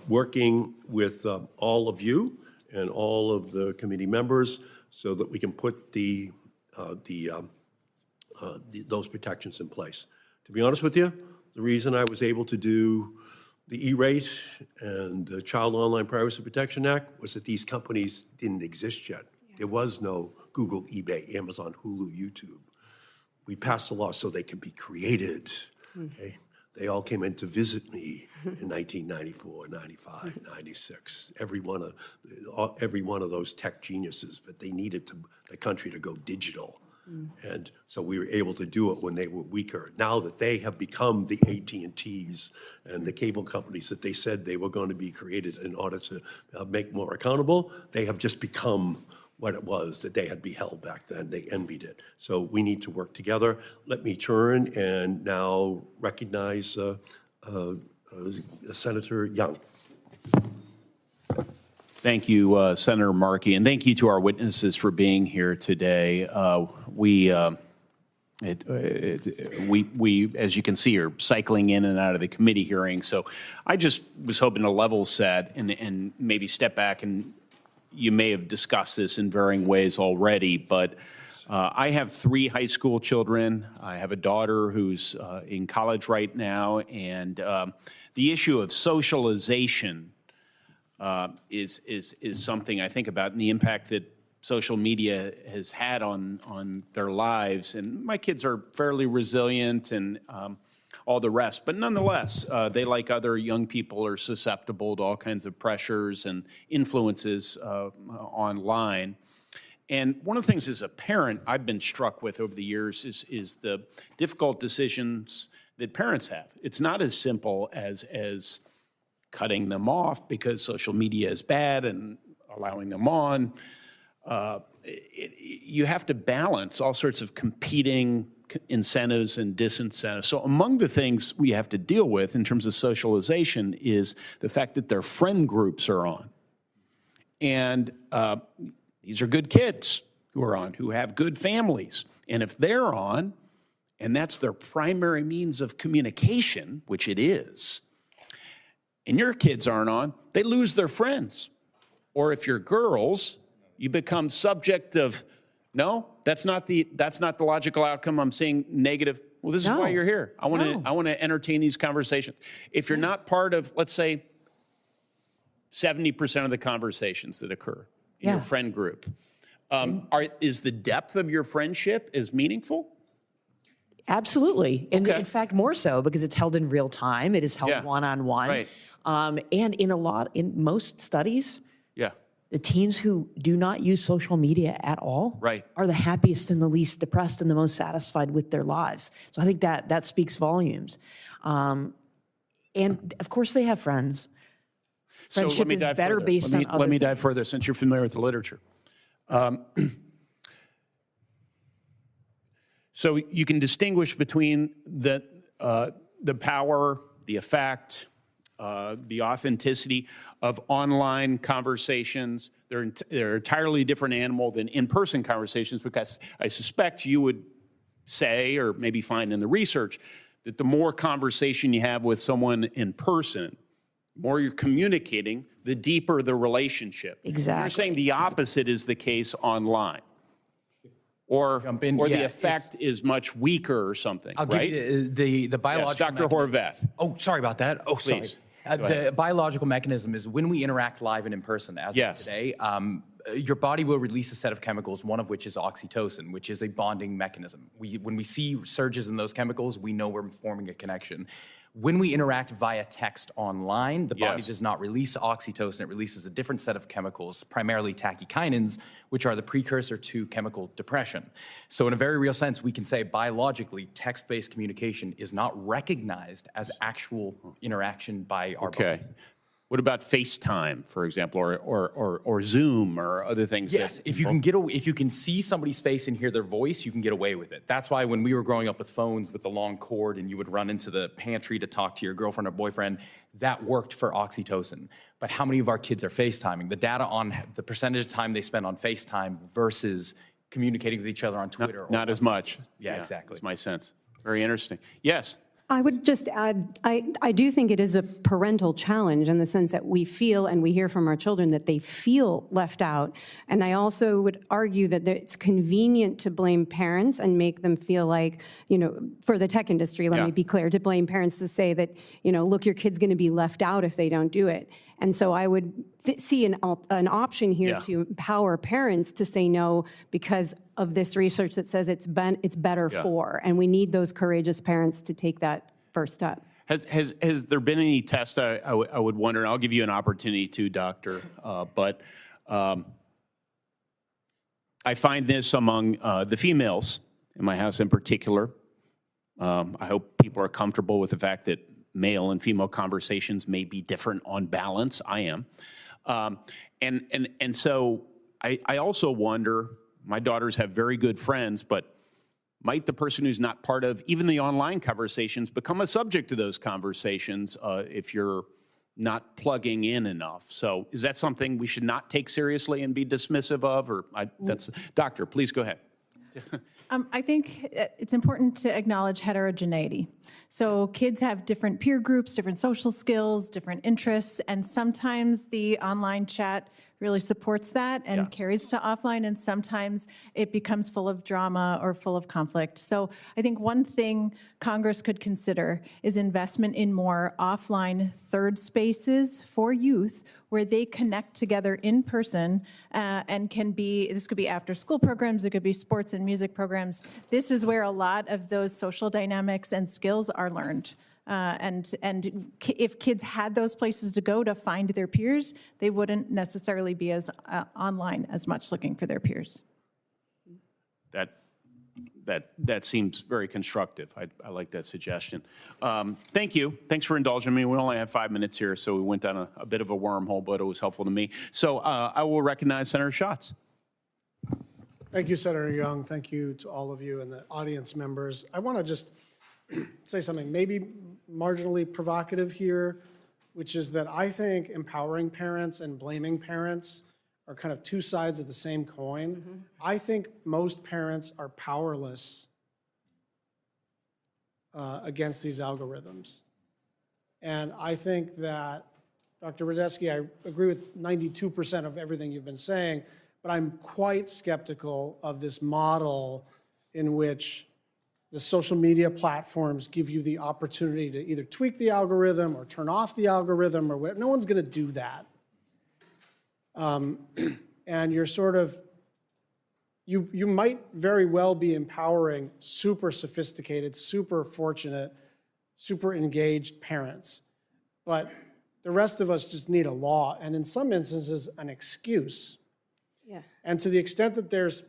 working with all of you and all of the committee members so that we can put those protections in place. To be honest with you, the reason I was able to do the E-rate and the Child Online Privacy Protection Act was that these companies didn't exist yet. There was no Google, eBay, Amazon, Hulu, YouTube. We passed the law so they could be created. Okay? They all came in to visit me in 1994, 95, 96. Every one of those tech geniuses, but they needed the country to go digital. And so we were able to do it when they were weaker. Now that they have become the AT&Ts and the cable companies that they said they were going to be created in order to make more accountable, they have just become what it was that they had beheld back then. They envied it. So we need to work together. Let me turn and now recognize Senator Young. Thank you, Senator Markey, and thank you to our witnesses for being here today. We, as you can see, are cycling in and out of the committee hearing. So I just was hoping to level set and maybe step back, and you may have discussed this in varying ways already, but I have 3 high school children. I have a daughter who's in college right now, and the issue of socialization is something I think about, and the impact that social media has had on their lives. And my kids are fairly resilient and all the rest, but nonetheless, they, like other young people, are susceptible to all kinds of pressures and influences online. And one of the things as a parent I've been struck with over the years is the difficult decisions that parents have. It's not as simple as cutting them off because social media is bad and allowing them on. You have to balance all sorts of competing incentives and disincentives. So among the things we have to deal with in terms of socialization is the fact that their friend groups are on. And these are good kids who are on, who have good families. And if they're on, and that's their primary means of communication, which it is, and your kids aren't on, they lose their friends. Or if you're girls, you become subject of, no, that's not the logical outcome. I'm seeing negative. Well, this is why you're here. I want to entertain these conversations. If you're not part of, let's say, 70% of the conversations that occur in your friend group, is the depth of your friendship as meaningful? Absolutely. And in fact, more so because it's held in real time. It is held one-on-one. Right. And in most studies, the teens who do not use social media at all are the happiest and the least depressed and the most satisfied with their lives. So I think that speaks volumes. And of course they have friends. Friendship is better based on other Let me things. dive further since you're familiar with the literature. So you can distinguish between the power, the effect, the authenticity of online conversations. They're an entirely different animal than in-person conversations, because I suspect you would say, or maybe find in the research, that the more conversation you have with someone in person, the more you're communicating, the deeper the relationship. Exactly. You're saying the opposite is the case online. Or the effect is much weaker or something, I'll right? give you the biological. Yes, Dr. Horvath. Oh, sorry about that. Oh, Please. sorry. The biological mechanism is when we interact live and in person, as of today, your body will release a set of chemicals, one of which is oxytocin, which is a bonding mechanism. When we see surges in those chemicals, we know we're forming a connection. When we interact via text online, the body does not release oxytocin. It releases a different set of chemicals, primarily tachykinins, which are the precursor to chemical depression. So in a very real sense, we can say biologically, text-based communication is not recognized as actual interaction by our body. What about FaceTime, for example, or Zoom or other things? Yes, if you can see somebody's face and hear their voice, you can get away with it. That's why when we were growing up with phones with the long cord and you would run into the pantry to talk to your girlfriend or boyfriend, that worked for oxytocin. But how many of our kids are FaceTiming? The data on the percentage of time they spend on FaceTime versus communicating with each other on Twitter. Not as much. Yeah, exactly. That's my sense. Very interesting. Yes. I would just add, I do think it is a parental challenge in the sense that we feel and we hear from our children that they feel left out. And I also would argue that it's convenient to blame parents and make them feel like, for the tech industry, let me be clear, to blame parents to say that, look, your kid's going to be left out if they don't do it. And so I would see an option here to empower parents to say no because of this research that says it's better for, and we need those courageous parents to take that first step. Has there been any test? I would wonder, and I'll give you an opportunity to, Doctor, but I find this among the females in my house in particular. I hope people are comfortable with the fact that male and female conversations may be different on balance. I am. And so I also wonder, my daughters have very good friends, but might the person who's not part of even the online conversations become a subject to those conversations if you're not plugging in enough? So is that something we should not take seriously and be dismissive of? Or Doctor, please go ahead. I think it's important to acknowledge heterogeneity. So kids have different peer groups, different social skills, different interests, and sometimes the online chat really supports that and carries to offline, and sometimes it becomes full of drama or full of conflict. So I think one thing Congress could consider is investment in more offline third spaces for youth where they connect together in person and this could be after school programs, it could be sports and music programs. This is where a lot of those social dynamics and skills are learned. And if kids had those places to go to find their peers, they wouldn't necessarily be as online as much looking for their peers. That seems very constructive. I like that suggestion. Thank you. Thanks for indulging me. We only have 5 minutes here, so we went down a bit of a wormhole, but it was helpful to me. So I will recognize Senator Schatz. Thank you, Senator Young. Thank you to all of you and the audience members. I want to just say something maybe marginally provocative here, which is that I think empowering parents and blaming parents are kind of two sides of the same coin. Mm-hmm. I think most parents are powerless against these algorithms. And I think that, Dr. Radesky, I agree with 92% of everything you've been saying, but I'm quite skeptical of this model in which the social media platforms give you the opportunity to either tweak the algorithm or turn off the algorithm or whatever. No one's going to do that. And you're sort of, you might very well be empowering super sophisticated, super fortunate, super engaged parents. But the rest of us just need a law, and in some instances, an excuse. Yeah. And to the extent that there's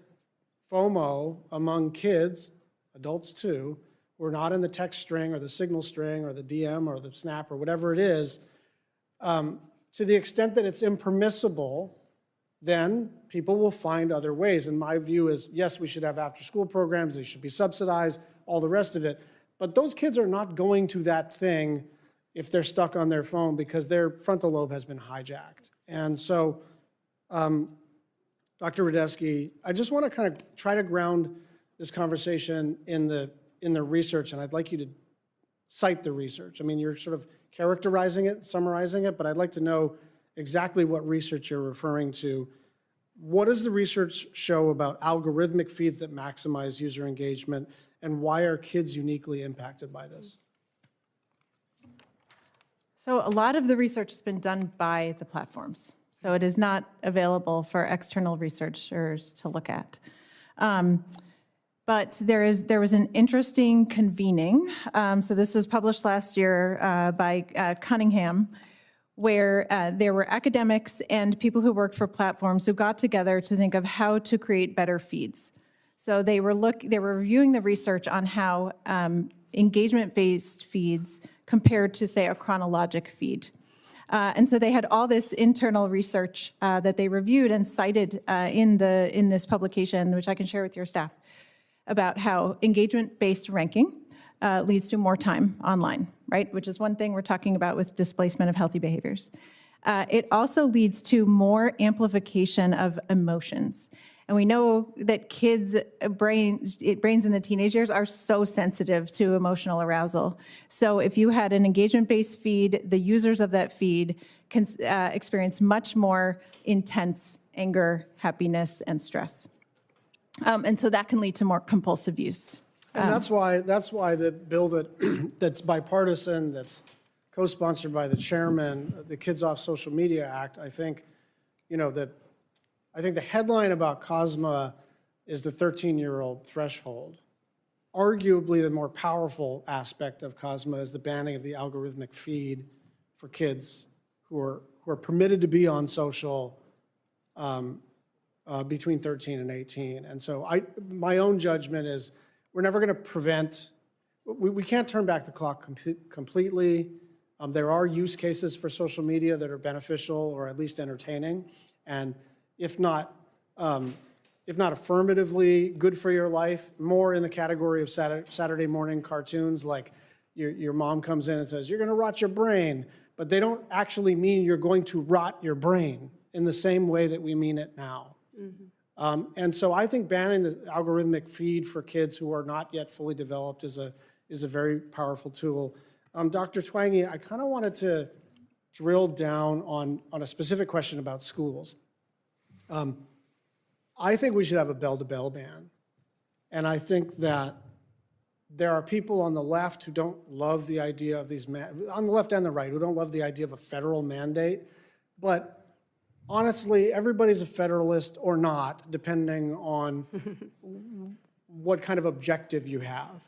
FOMO among kids, adults too, who are not in the text string or the signal string or the DM or the snap or whatever it is, to the extent that it's impermissible, then people will find other ways. And my view is, yes, we should have after-school programs, they should be subsidized, all the rest of it. But those kids are not going to that thing if they're stuck on their phone because their frontal lobe has been hijacked. And so, Dr. Radesky, I just want to kind of try to ground this conversation in the research, and I'd like you to cite the research. I mean, you're sort of characterizing it, summarizing it, but I'd like to know exactly what research you're referring to. What does the research show about algorithmic feeds that maximize user engagement, and why are kids uniquely impacted by this? So a lot of the research has been done by the platforms. So it is not available for external researchers to look at. But there was an interesting convening. So this was published last year by Cunningham, where there were academics and people who worked for platforms who got together to think of how to create better feeds. So they were reviewing the research on how engagement-based feeds compared to, say, a chronologic feed. And so they had all this internal research that they reviewed and cited in this publication, which I can share with your staff, about how engagement-based ranking leads to more time online, right? Which is one thing we're talking about with displacement of healthy behaviors. It also leads to more amplification of emotions. And we know that kids' brains in the teenage years are so sensitive to emotional arousal. So if you had an engagement-based feed, the users of that feed can experience much more intense anger, happiness, and stress. And so that can lead to more compulsive use. And that's why the bill that's bipartisan, that's co-sponsored by the chairman, the Kids Off Social Media Act, I think the headline about COSMA is the 13-year-old threshold. Arguably, the more powerful aspect of COSMA is the banning of the algorithmic feed for kids who are permitted to be on social between 13 and 18. And so my own judgment is we're never going to prevent, we can't turn back the clock completely. There are use cases for social media that are beneficial or at least entertaining. And if not affirmatively good for your life, more in the category of Saturday morning cartoons, like your mom comes in and says, you're going to rot your brain, but they don't actually mean you're going to rot your brain in the same way that we mean it now. Mm-hmm. And so I think banning the algorithmic feed for kids who are not yet fully developed is a very powerful tool. Dr. Twenge, I kind of wanted to drill down on a specific question about schools. I think we should have a bell-to-bell ban. And I think that there are people on the left who don't love the idea of these, on the left and the right, who don't love the idea of a federal mandate. But honestly, everybody's a federalist or not, depending on what kind of objective you have.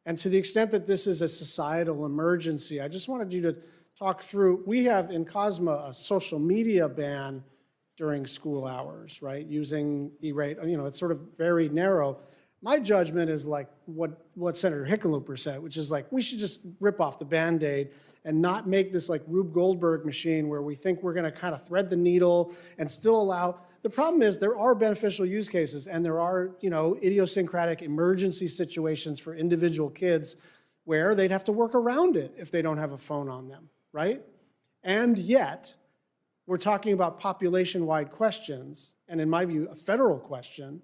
And to the extent that this is a societal emergency, I just wanted you to talk through, we have in COSMA a social media ban during school hours, right? Using E-rate, it's sort of very narrow. My judgment is like what Senator Hickenlooper said, which is like, we should just rip off the Band-Aid and not make this like Rube Goldberg machine where we think we're gonna kind of thread the needle and still allow. The problem is there are beneficial use cases and there are, idiosyncratic emergency situations for individual kids where they'd have to work around it if they don't have a phone on them, right? And yet, we're talking about population-wide questions, and in my view, a federal question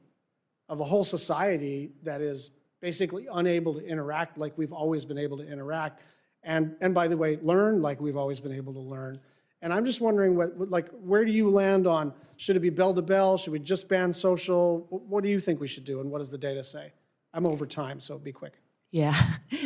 of a whole society that is basically unable to interact like we've always been able to interact, and by the way, learn like we've always been able to learn. And I'm just wondering, where do you land on, should it be bell-to-bell? Should we just ban social? What do you think we should do, and what does the data say? I'm over time, so be quick. Yeah,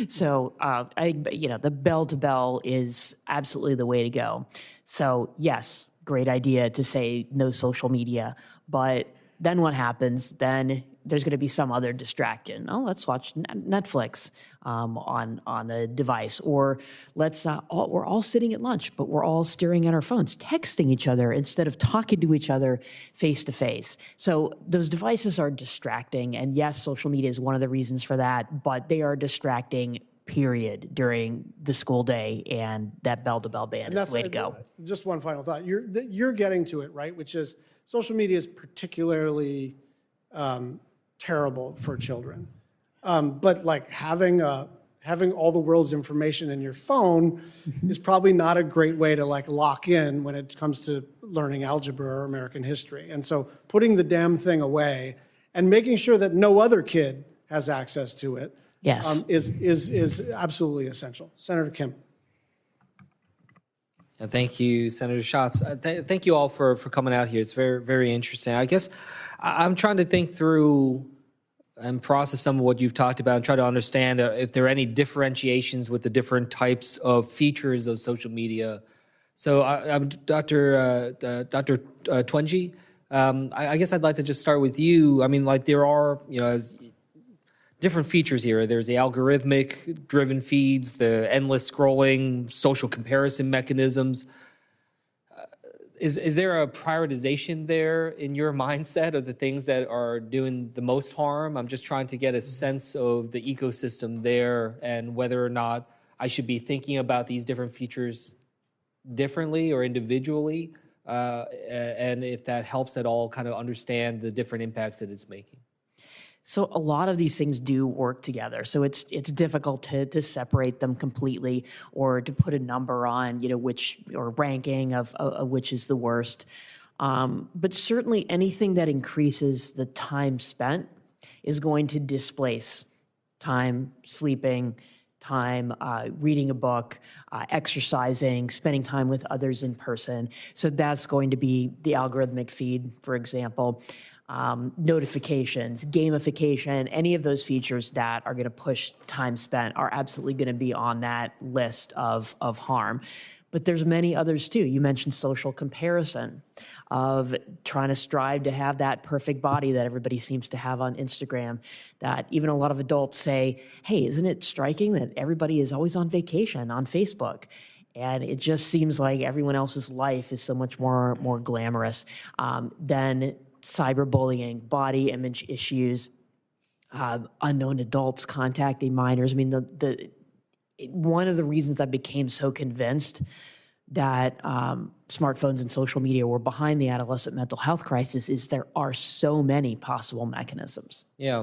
so the bell-to-bell is absolutely the way to go. So yes, great idea to say no social media, but then what happens? Then there's going to be some other distraction. Oh, let's watch Netflix on the device, or we're all sitting at lunch, but we're all staring at our phones, texting each other instead of talking to each other face to face. So those devices are distracting, and yes, social media is one of the reasons for that, but they are distracting, period, during the school day, and that bell-to-bell ban is the way to go. Just one final thought. You're getting to it, right? Which is social media is particularly terrible for children. But like having all the world's information in your phone is probably not a great way to like lock in when it comes to learning algebra or American history. And so putting the damn thing away and making sure that no other kid has access to it is absolutely essential. Senator Kim. Thank you, Senator Schatz. Thank you all for coming out here. It's very, very interesting. I guess I'm trying to think through and process some of what you've talked about and try to understand if there are any differentiations with the different types of features of social media. So I'm Dr. Twenge. I guess I'd like to just start with you. I mean, like there are, different features here. There's the algorithmic driven feeds, the endless scrolling, social comparison mechanisms. Is there a prioritization there in your mindset of the things that are doing the most harm? I'm just trying to get a sense of the ecosystem there and whether or not I should be thinking about these different features differently or individually, and if that helps at all kind of understand the different impacts that it's making. So a lot of these things do work together. So it's difficult to separate them completely or to put a number on, which or ranking of which is the worst. But certainly anything that increases the time spent is going to displace time sleeping, time reading a book, exercising, spending time with others in person. So that's going to be the algorithmic feed, for example. Notifications, gamification, any of those features that are going to push time spent are absolutely going to be on that list of harm. But there's many others too. You mentioned social comparison, of trying to strive to have that perfect body that everybody seems to have on Instagram, that even a lot of adults say, hey, isn't it striking that everybody is always on vacation on Facebook? And it just seems like everyone else's life is so much more glamorous than cyberbullying, body image issues, unknown adults contacting minors. I mean, one of the reasons I became so convinced that smartphones and social media were behind the adolescent mental health crisis is there are so many possible mechanisms. Yeah.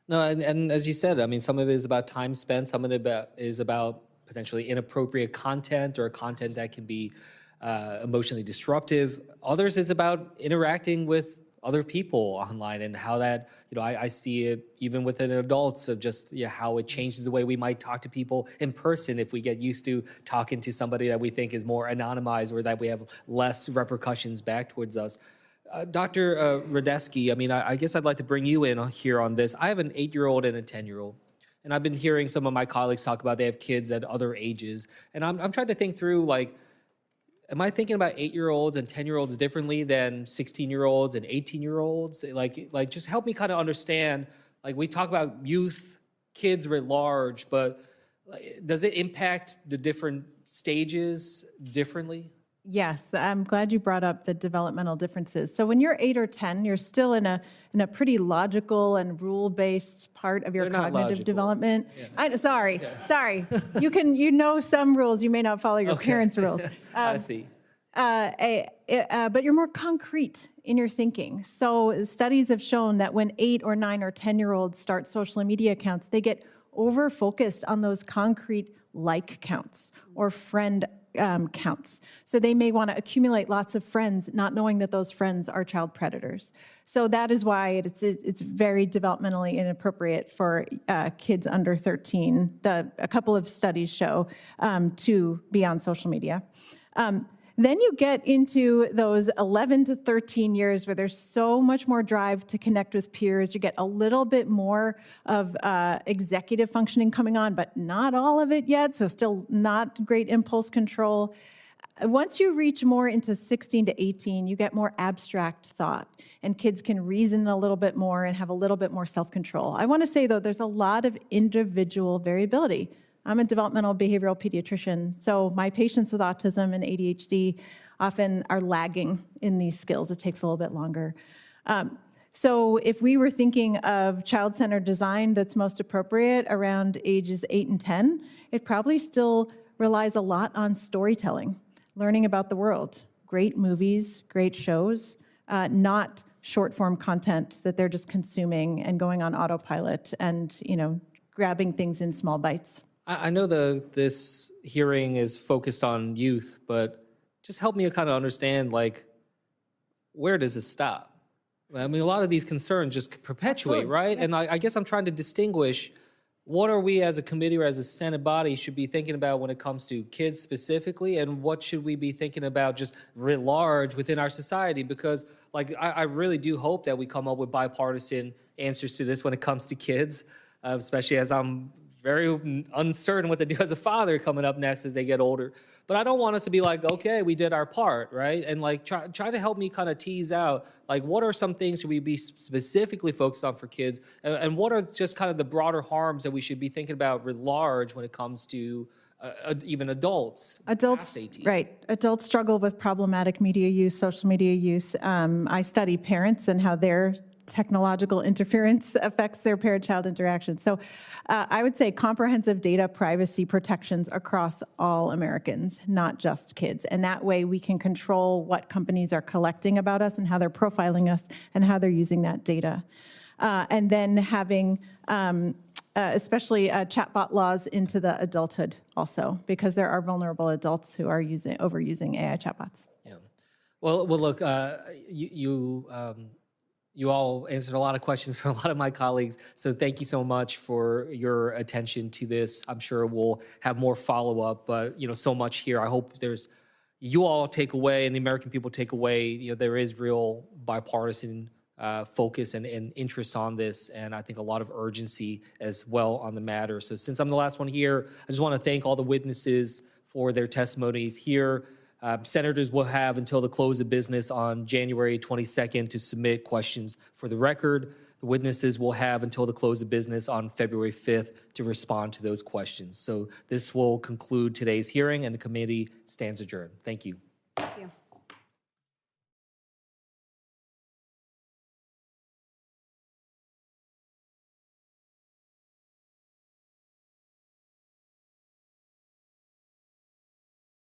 No, and as you said, I mean, some of it is about time spent, some of it is about potentially inappropriate content or content that can be emotionally disruptive. Others is about interacting with other people online and how that, I see it even within adults of just how it changes the way we might talk to people in person if we get used to talking to somebody that we think is more anonymized or that we have less repercussions back towards us. Dr. Radesky, I mean, I guess I'd like to bring you in here on this. I have an 8-year-old and a 10-year-old. And I've been hearing some of my colleagues talk about they have kids at other ages. And I'm trying to think through, like, am I thinking about 8-year-olds and 10-year-olds differently than 16-year-olds and 18-year-olds? Like, just help me kind of understand. Like, we talk about youth, kids writ large, but does it impact the different stages differently? Yes, I'm glad you brought up the developmental differences. So when you're 8 or 10, you're still in a pretty logical and rule-based part of your cognitive development. Yeah. Sorry. You know some rules. You may not follow your parents' rules. I see. But you're more concrete in your thinking. So studies have shown that when 8 or 9 or 10-year-olds start social media accounts, they get over-focused on those concrete like counts or friend counts. So they may want to accumulate lots of friends, not knowing that those friends are child predators. So that is why it's very developmentally inappropriate for kids under 13. A couple of studies show to be on social media. Then you get into those 11 to 13 years where there's so much more drive to connect with peers. You get a little bit more of executive functioning coming on, but not all of it yet, so still not great impulse control. Once you reach more into 16 to 18, you get more abstract thought, and kids can reason a little bit more and have a little bit more self-control. I want to say, though, there's a lot of individual variability. I'm a developmental behavioral pediatrician, so my patients with autism and ADHD often are lagging in these skills. It takes a little bit longer. So if we were thinking of child-centered design that's most appropriate around ages 8 and 10, it probably still relies a lot on storytelling, learning about the world, great movies, great shows, not short-form content that they're just consuming and going on autopilot and, grabbing things in small bites. I know this hearing is focused on youth, but just help me kind of understand, like, where does it stop? I mean, a lot of these concerns just perpetuate, absolutely, right? Yeah. And I guess I'm trying to distinguish what are we as a committee or as a Senate body should be thinking about when it comes to kids specifically, and what should we be thinking about just writ large within our society? Because, like, I really do hope that we come up with bipartisan answers to this when it comes to kids, especially as I'm very uncertain what to do as a father coming up next as they get older. But I don't want us to be like, okay, we did our part, right? And like try to help me kind of tease out, like, what are some things should we be specifically focused on for kids? And what are just kind of the broader harms that we should be thinking about writ large when it comes to even adults? Adults, right. Adults struggle with problematic media use, social media use. I study parents and how they're technological interference affects their parent-child interaction. So I would say comprehensive data privacy protections across all Americans, not just kids. And that way we can control what companies are collecting about us and how they're profiling us and how they're using that data. And then having especially chatbot laws into the adulthood also, because there are vulnerable adults who are overusing AI chatbots. Yeah. Well, look, you all answered a lot of questions from a lot of my colleagues, so thank you so much for your attention to this. I'm sure we'll have more follow-up, but so much here. I hope you all take away and the American people take away, there is real bipartisan focus and interest on this, and I think a lot of urgency as well on the matter. So since I'm the last one here, I just want to thank all the witnesses for their testimonies here. Senators will have until the close of business on January 22nd to submit questions for the record. The witnesses will have until the close of business on February 5th to respond to those questions. So this will conclude today's hearing, and the committee stands adjourned. Thank you. Thank you.